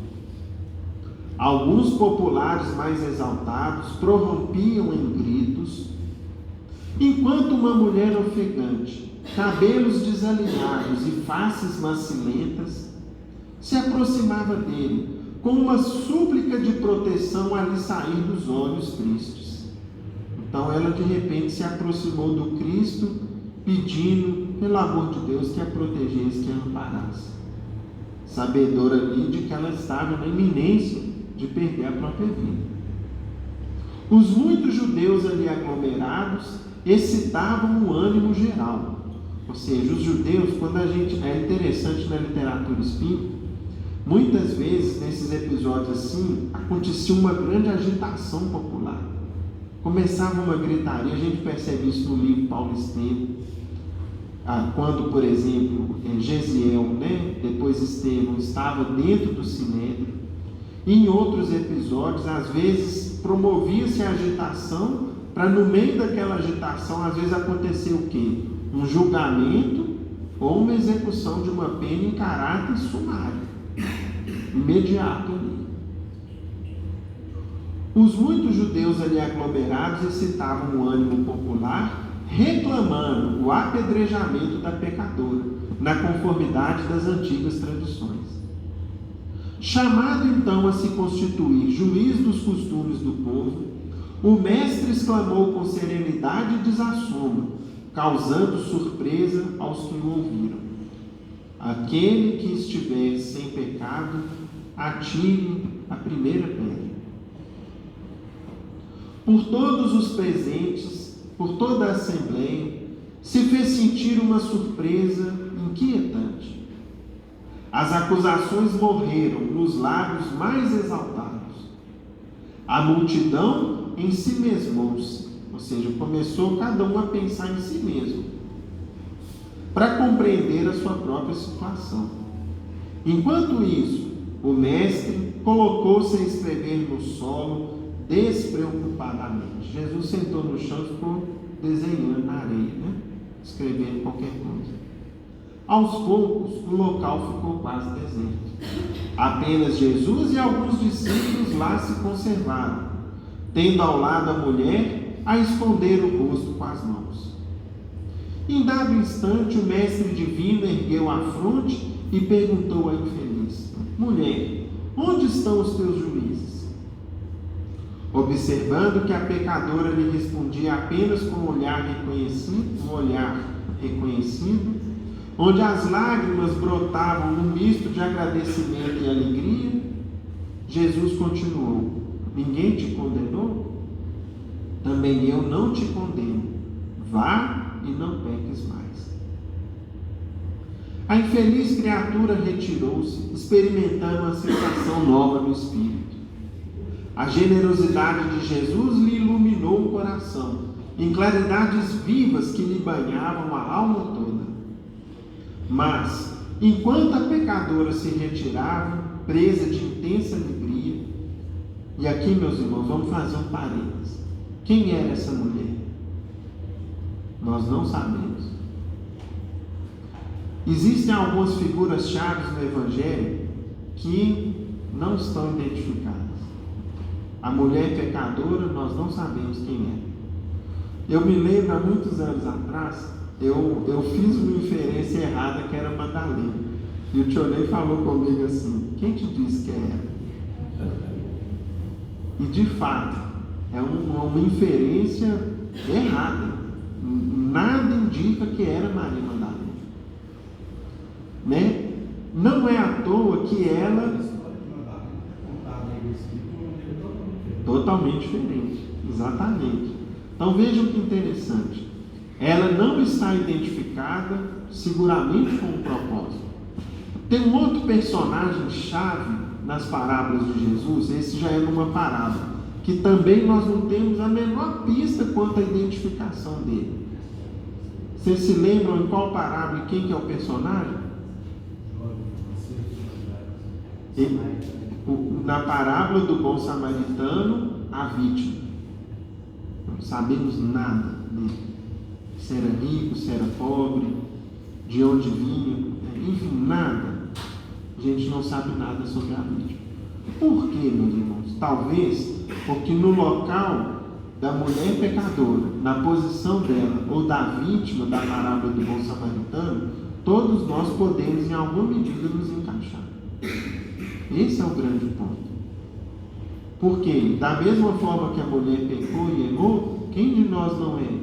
Alguns populares mais exaltados prorrompiam em gritos, enquanto uma mulher ofegante, cabelos desalinhados e faces macilentas, se aproximava dele, com uma súplica de proteção a lhe sair dos olhos tristes. Então ela de repente se aproximou do Cristo, pedindo, pelo amor de Deus, que a protegesse, que a amparasse, sabedora ali de que ela estava na iminência de perder a própria vida. Os muitos judeus ali aglomerados excitavam o ânimo geral. Ou seja, os judeus, quando a gente... É interessante na literatura espírita, muitas vezes, nesses episódios assim, acontecia uma grande agitação popular. Começava uma gritaria, a gente percebe isso no livro Paulo Estevam. Quando, por exemplo, Gesiel, depois Estevão, estava dentro do sinédrio. Em outros episódios, às vezes, promovia-se a agitação, para no meio daquela agitação, às vezes acontecer o quê? Um julgamento ou uma execução de uma pena em caráter sumário, imediato ali. Os muitos judeus ali aglomerados excitavam o ânimo popular, reclamando o apedrejamento da pecadora, na conformidade das antigas tradições. Chamado então a se constituir juiz dos costumes do povo, o mestre exclamou com serenidade e desassombro, causando surpresa aos que o ouviram: aquele que estiver sem pecado, atire a primeira pedra. Por todos os presentes, por toda a assembleia, se fez sentir uma surpresa inquietante. As acusações morreram nos lábios mais exaltados. A multidão ensimesmou-se, ou seja, começou cada um a pensar em si mesmo, para compreender a sua própria situação. Enquanto isso, o mestre colocou-se a escrever no solo despreocupadamente. Jesus sentou no chão e ficou desenhando na areia, escrevendo qualquer coisa. Aos poucos, o local ficou quase deserto. Apenas Jesus e alguns discípulos lá se conservaram, tendo ao lado a mulher a esconder o rosto com as mãos. Em dado instante, o mestre divino ergueu a fronte e perguntou à infeliz: Mulher, onde estão os teus juízes? Observando que a pecadora lhe respondia apenas com um olhar reconhecido, onde as lágrimas brotavam num misto de agradecimento e alegria, Jesus continuou: ninguém te condenou? Também eu não te condeno. Vá e não peques mais. A infeliz criatura retirou-se, experimentando uma sensação nova no espírito. A generosidade de Jesus lhe iluminou o coração, em claridades vivas que lhe banhavam a alma toda. Mas, enquanto a pecadora se retirava, presa de intensa alegria, e aqui, meus irmãos, vamos fazer um parênteses. Quem era essa mulher? Nós não sabemos. Existem algumas figuras-chave no Evangelho que não estão identificadas. A mulher pecadora, nós não sabemos quem é. Eu me lembro, há muitos anos atrás, eu fiz uma inferência errada que era Madalena. E o tio Ney falou comigo assim: quem te disse que é ela? E de fato, é uma inferência errada. Nada indica que era Maria Madalena. Né? Não é à toa que ela... Totalmente diferente. Exatamente. Então vejam que interessante. Ela não está identificada seguramente com um propósito. Tem um outro personagem chave nas parábolas de Jesus, esse já é numa parábola, que também nós não temos a menor pista quanto à identificação dele. Vocês se lembram em qual parábola e quem que é o personagem? Na parábola do bom samaritano, a vítima. Não sabemos nada dele. Se era rico, se era pobre, de onde vinha, enfim, nada. A gente não sabe nada sobre a vítima. Por quê, meus irmãos? Talvez porque no local da mulher pecadora, na posição dela, ou da vítima da parábola do bom samaritano, todos nós podemos em alguma medida nos encaixar. Esse é o grande ponto. Porque da mesma forma que a mulher pecou e errou, quem de nós não é?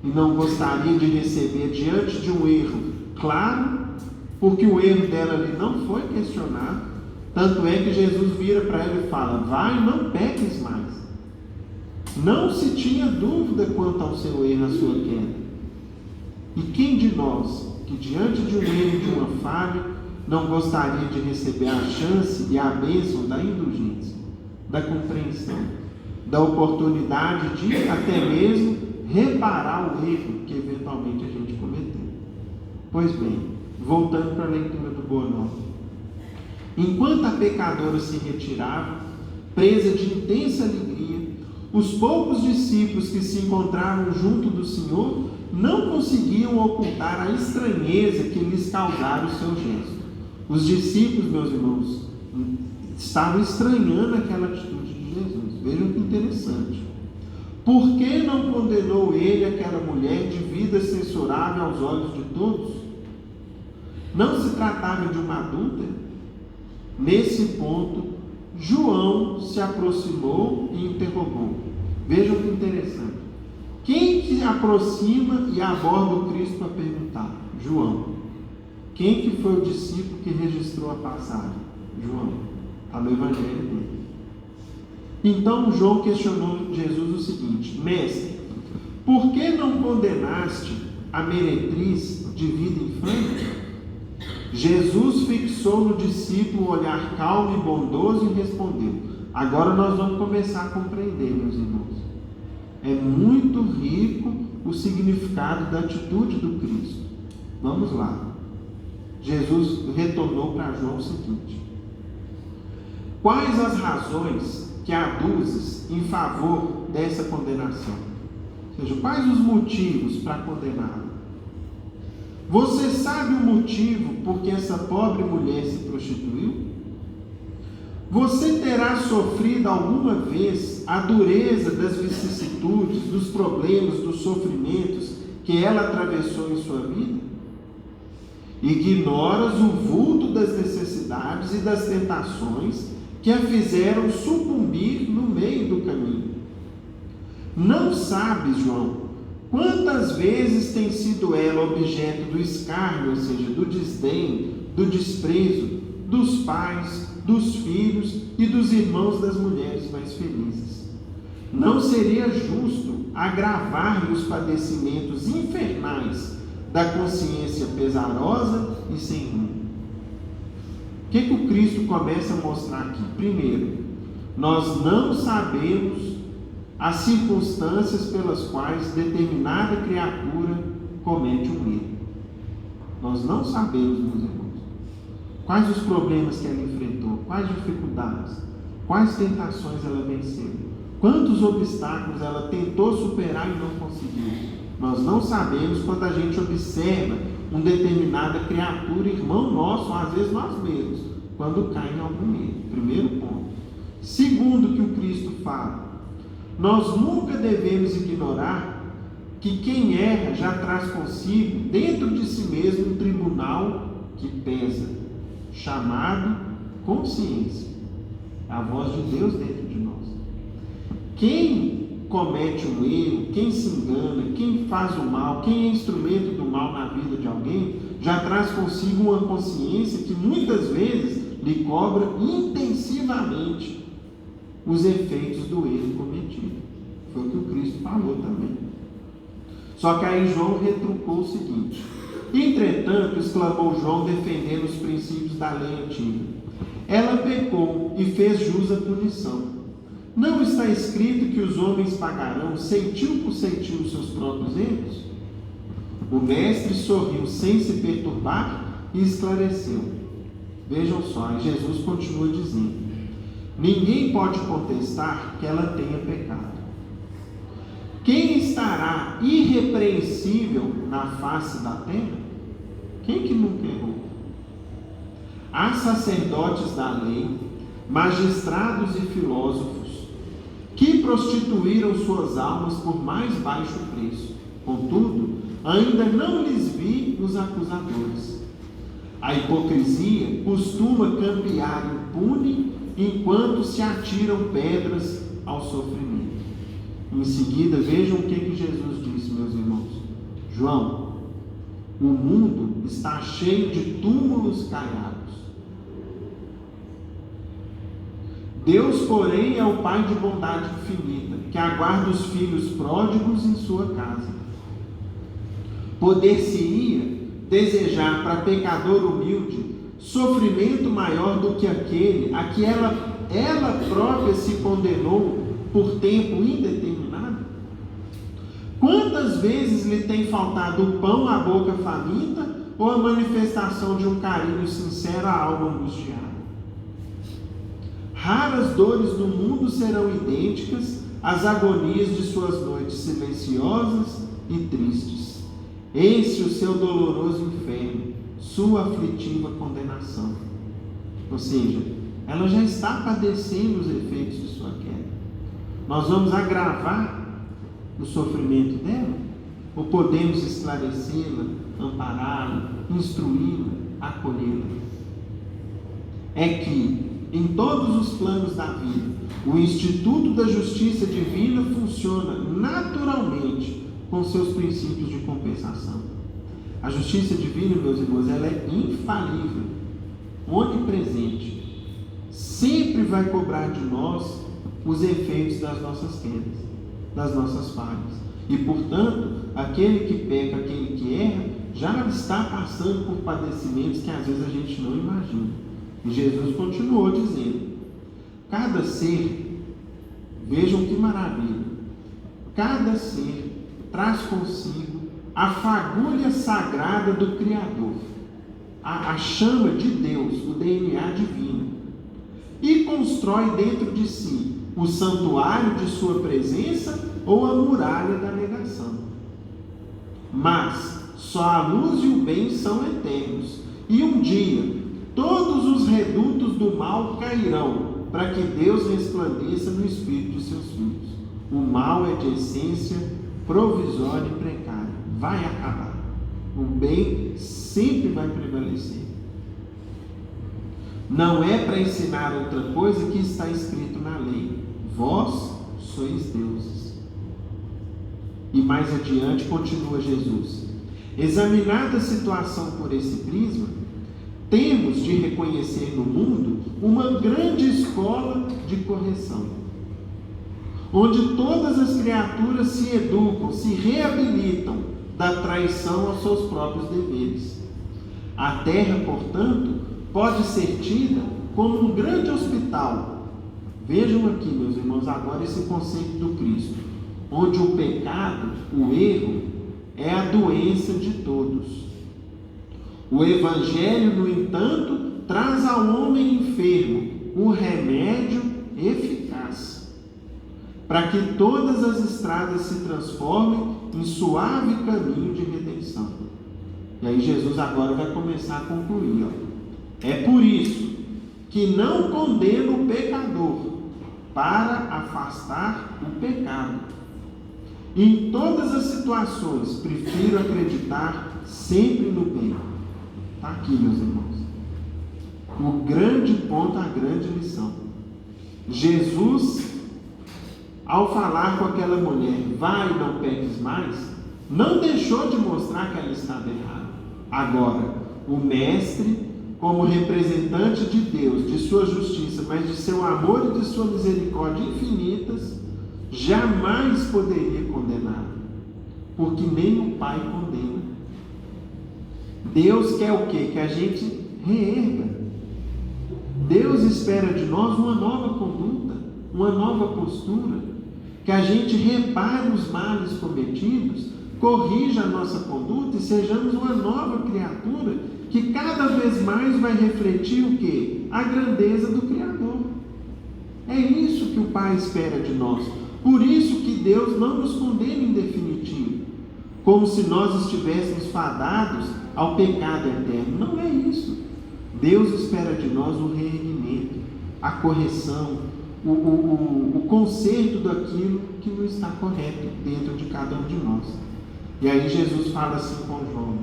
E não gostaria de receber diante de um erro claro, porque o erro dela ali não foi questionado. Tanto é que Jesus vira para ela e fala: vai, não peques mais. Não se tinha dúvida quanto ao seu erro, a sua queda. E quem de nós, que diante de um erro, de uma falha, não gostaria de receber a chance e a bênção da indulgência, da compreensão, da oportunidade de até mesmo reparar o erro que eventualmente a gente cometeu? Pois bem, voltando para a leitura do Boa Nova. Enquanto a pecadora se retirava, presa de intensa alegria, os poucos discípulos que se encontravam junto do Senhor não conseguiam ocultar a estranheza que lhes causara o seu gesto. Os discípulos, meus irmãos, estavam estranhando aquela atitude de Jesus. Vejam que interessante. Por que não condenou ele aquela mulher de vida censurável aos olhos de todos? Não se tratava de uma adúltera? Nesse ponto, João se aproximou e interrogou. Vejam que interessante. Quem que se aproxima e aborda o Cristo para perguntar? João. Quem que foi o discípulo que registrou a passagem? João. Está no Evangelho dele. Então João questionou Jesus o seguinte: Mestre, por que não condenaste a meretriz de vida infame? Jesus fixou no discípulo um olhar calmo e bondoso e respondeu. Agora nós vamos começar a compreender, meus irmãos. É muito rico o significado da atitude do Cristo. Vamos lá. Jesus retornou para João o seguinte: quais as razões que aduzes em favor dessa condenação? Ou seja, quais os motivos para condená-la? Você sabe o motivo por que essa pobre mulher se prostituiu? Você terá sofrido alguma vez a dureza das vicissitudes, dos problemas, dos sofrimentos que ela atravessou em sua vida? Ignoras o vulto das necessidades e das tentações que a fizeram sucumbir no meio do caminho. Não sabes, João, quantas vezes tem sido ela objeto do escárnio, ou seja, do desdém, do desprezo, dos pais, dos filhos e dos irmãos das mulheres mais felizes. Não seria justo agravar-lhe os padecimentos infernais da consciência pesarosa e sem rumo. O que o Cristo começa a mostrar aqui? Primeiro, nós não sabemos as circunstâncias pelas quais determinada criatura comete um erro. Nós não sabemos, meus irmãos, quais os problemas que ela enfrentou, quais dificuldades, quais tentações ela venceu, quantos obstáculos ela tentou superar e não conseguiu. Nós não sabemos quando a gente observa uma determinada criatura, irmão nosso, ou às vezes nós mesmos, quando cai em algum erro. Primeiro ponto. Segundo que o Cristo fala, nós nunca devemos ignorar que quem erra já traz consigo, dentro de si mesmo, um tribunal que pesa, chamado consciência. É a voz de Deus dentro de nós. Quem comete um erro, quem se engana, quem faz o mal, quem é instrumento do mal na vida de alguém, já traz consigo uma consciência que muitas vezes lhe cobra intensivamente os efeitos do erro cometido. Foi o que o Cristo falou também. Só que aí João retrucou o seguinte: entretanto, exclamou João, defendendo os princípios da lei antiga, ela pecou e fez jus à punição. Não está escrito que os homens pagarão ceitil por ceitil os seus próprios erros? O mestre sorriu sem se perturbar e esclareceu. Vejam só, Jesus continua dizendo: ninguém pode contestar que ela tenha pecado. Quem estará irrepreensível na face da terra? Quem que nunca errou? Há sacerdotes da lei, magistrados e filósofos, que prostituíram suas almas por mais baixo preço. Contudo, ainda não lhes vi os acusadores. A hipocrisia costuma campear impune enquanto se atiram pedras ao sofrimento. Em seguida, vejam o que Jesus disse, meus irmãos. João, o mundo está cheio de túmulos caiados. Deus, porém, é o Pai de bondade infinita, que aguarda os filhos pródigos em sua casa. Poder-se-ia desejar para pecador humilde sofrimento maior do que aquele a que ela própria se condenou por tempo indeterminado? Quantas vezes lhe tem faltado o pão à boca faminta ou a manifestação de um carinho sincero à alma angustiada? Raras dores do mundo serão idênticas às agonias de suas noites silenciosas e tristes. Esse o seu doloroso inferno, sua aflitiva condenação. Ou seja, ela já está padecendo os efeitos de sua queda. Nós vamos agravar o sofrimento dela? Ou podemos esclarecê-la, ampará-la, instruí-la, acolhê-la? É que, em todos os planos da vida, o Instituto da Justiça Divina funciona naturalmente com seus princípios de compensação. A justiça divina, meus irmãos, ela é infalível, onipresente. Sempre vai cobrar de nós os efeitos das nossas quedas, das nossas falhas. E, portanto, aquele que peca, aquele que erra, já está passando por padecimentos que às vezes a gente não imagina. E Jesus continuou dizendo: cada ser, vejam que maravilha, cada ser traz consigo a fagulha sagrada do Criador, a chama de Deus, o DNA divino, e constrói dentro de si o santuário de sua presença ou a muralha da negação. Mas só a luz e o bem são eternos, e um dia todos os redutos do mal cairão, para que Deus resplandeça no espírito de seus filhos. O mal é de essência provisória e precária, vai acabar. O bem sempre vai prevalecer. Não é para ensinar outra coisa que está escrito na lei: vós sois deuses. E mais adiante continua Jesus: examinada a situação por esse prisma, temos de reconhecer no mundo uma grande escola de correção, onde todas as criaturas se educam, se reabilitam da traição aos seus próprios deveres. A terra, portanto, pode ser tida como um grande hospital. Vejam aqui, meus irmãos, agora esse conceito do Cristo, onde o pecado, o erro, é a doença de todos. O Evangelho, no entanto, traz ao homem enfermo um remédio eficaz, para que todas as estradas se transformem em suave caminho de redenção. E aí Jesus agora vai começar a concluir. É por isso que não condeno o pecador, para afastar o pecado. Em todas as situações, prefiro acreditar sempre no bem. Está aqui, meus irmãos, o grande ponto, a grande lição. Jesus, ao falar com aquela mulher, vai e não peques mais, não deixou de mostrar que ela estava errada. Agora, o mestre, como representante de Deus, de sua justiça, mas de seu amor e de sua misericórdia infinitas, jamais poderia condená-la, porque nem o Pai condena. Deus quer o quê? Que a gente reerga. Deus espera de nós uma nova conduta, uma nova postura, que a gente repare os males cometidos, corrija a nossa conduta e sejamos uma nova criatura que cada vez mais vai refletir o quê? A grandeza do Criador. É isso que o Pai espera de nós. Por isso que Deus não nos condena em definitivo, como se nós estivéssemos fadados ao pecado eterno. Não é isso. Deus espera de nós o reerguimento, a correção, o conserto daquilo que não está correto dentro de cada um de nós. E aí Jesus fala assim com João: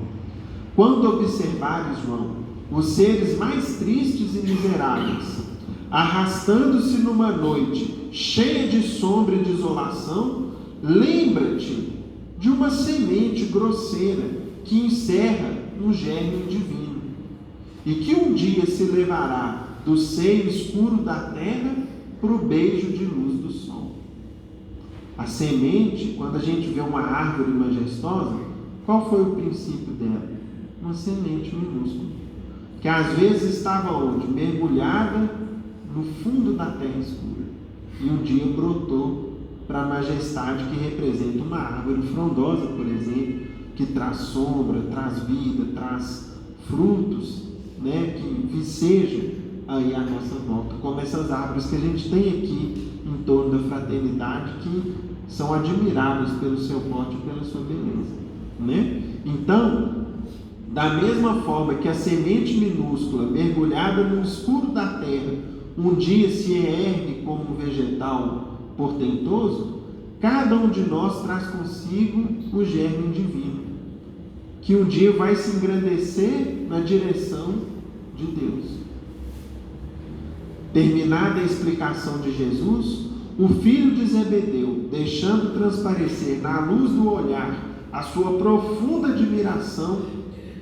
quando observares, João, os seres mais tristes e miseráveis, arrastando-se numa noite cheia de sombra e de desolação, lembra-te de uma semente grosseira que encerra um germe divino, e que um dia se levará do seio escuro da terra para o beijo de luz do sol. A semente, quando a gente vê uma árvore majestosa, qual foi o princípio dela? Uma semente minúscula, que às vezes estava onde? Mergulhada no fundo da terra escura, e um dia brotou para a majestade que representa uma árvore frondosa, por exemplo, que traz sombra, traz vida, traz frutos, que vicejam aí à nossa volta, como essas árvores que a gente tem aqui em torno da fraternidade, que são admiráveis pelo seu porte e pela sua beleza, Então, da mesma forma que a semente minúscula, mergulhada no escuro da terra, um dia se ergue como um vegetal portentoso, cada um de nós traz consigo o germe divino, que um dia vai se engrandecer na direção de Deus. Terminada a explicação de Jesus, o filho de Zebedeu, deixando transparecer na luz do olhar a sua profunda admiração,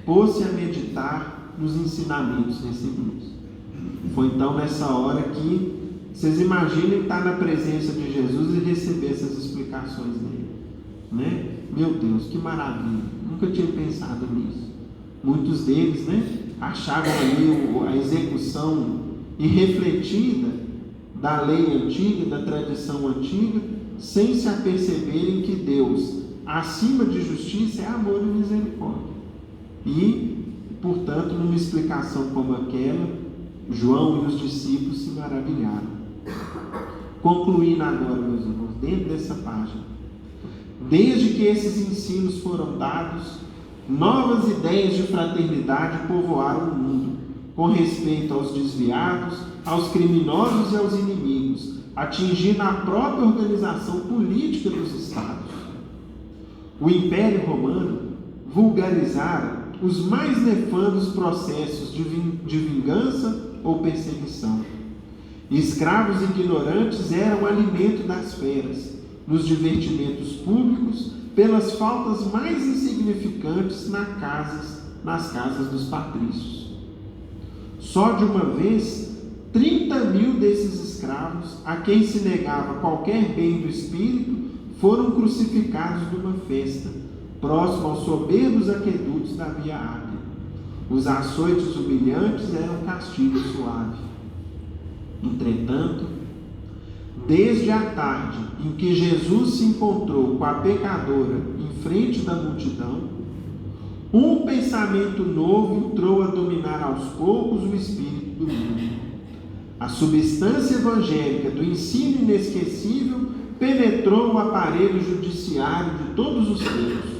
pôs-se a meditar nos ensinamentos recebidos. Foi então nessa hora que vocês imaginem estar na presença de Jesus e receber essas explicações dele, Meu Deus, que maravilha! Nunca tinha pensado nisso. Muitos deles, achavam ali a execução irrefletida da lei antiga, da tradição antiga, sem se aperceberem que Deus, acima de justiça, é amor e misericórdia. E, portanto, numa explicação como aquela, João e os discípulos se maravilharam. Concluindo agora, meus irmãos, dentro dessa página, desde que esses ensinos foram dados, novas ideias de fraternidade povoaram o mundo, com respeito aos desviados, aos criminosos e aos inimigos, atingindo a própria organização política dos estados. O Império Romano vulgarizara os mais nefandos processos de vingança ou perseguição. Escravos ignorantes eram alimento das feras, nos divertimentos públicos, pelas faltas mais insignificantes nas casas dos patrícios. Só de uma vez, 30.000 desses escravos, a quem se negava qualquer bem do espírito, foram crucificados numa festa, próximo aos soberbos aquedutos da Via Ápia. Os açoites humilhantes eram castigo suave. Entretanto, desde a tarde em que Jesus se encontrou com a pecadora em frente da multidão, um pensamento novo entrou a dominar aos poucos o espírito do mundo. A substância evangélica do ensino inesquecível penetrou o aparelho judiciário de todos os tempos,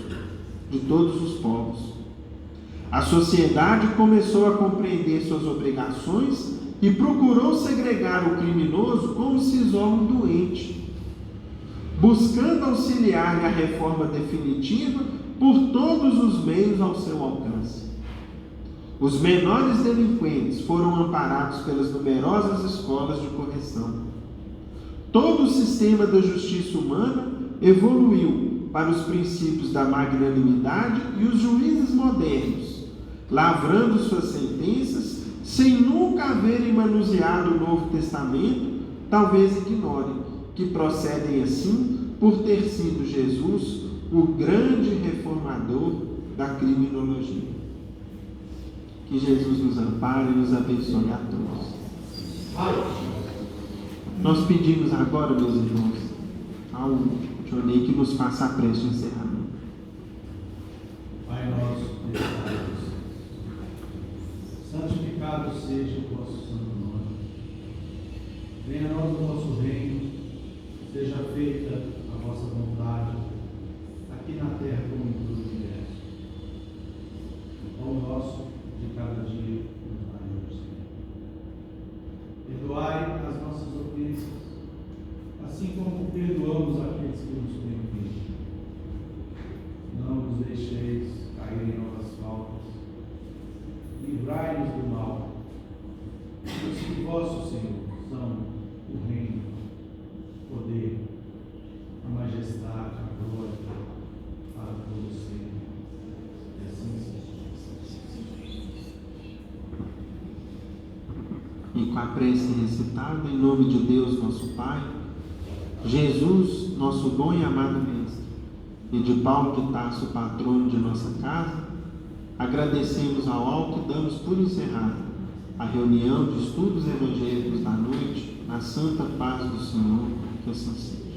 de todos os povos. A sociedade começou a compreender suas obrigações e procurou segregar o criminoso como se isola um doente, buscando auxiliar-lhe a reforma definitiva por todos os meios ao seu alcance. Os menores delinquentes foram amparados pelas numerosas escolas de correção. Todo o sistema da justiça humana evoluiu para os princípios da magnanimidade e os juízes modernos, lavrando suas sentenças sem nunca haverem manuseado o Novo Testamento, talvez ignorem que procedem assim por ter sido Jesus o grande reformador da criminologia. Que Jesus nos ampare e nos abençoe a todos. Nós pedimos agora, meus irmãos, ao Johnny que nos faça a prece de encerramento. Pai nosso que estás nos céus, santificado seja o vosso santo nome. Venha a nós o vosso reino, seja feita a vossa vontade, aqui na terra como em todo o universo. O pão nosso de cada dia nos dai hoje. Perdoai as nossas ofensas, assim como perdoamos aqueles que nos têm ofendido. Não nos deixeis cair em novas faltas. Livrai-nos do mal. Pois que vosso, Senhor, são o reino, o poder, a majestade, a glória, para todos sempre. E assim seja. E com a prece recitada, em nome de Deus, nosso Pai, Jesus, nosso bom e amado Mestre, e de Paulo de Tarso, patrono de nossa casa, agradecemos ao alto e damos por encerrada a reunião de estudos evangélicos da noite, na santa paz do Senhor, que assim seja.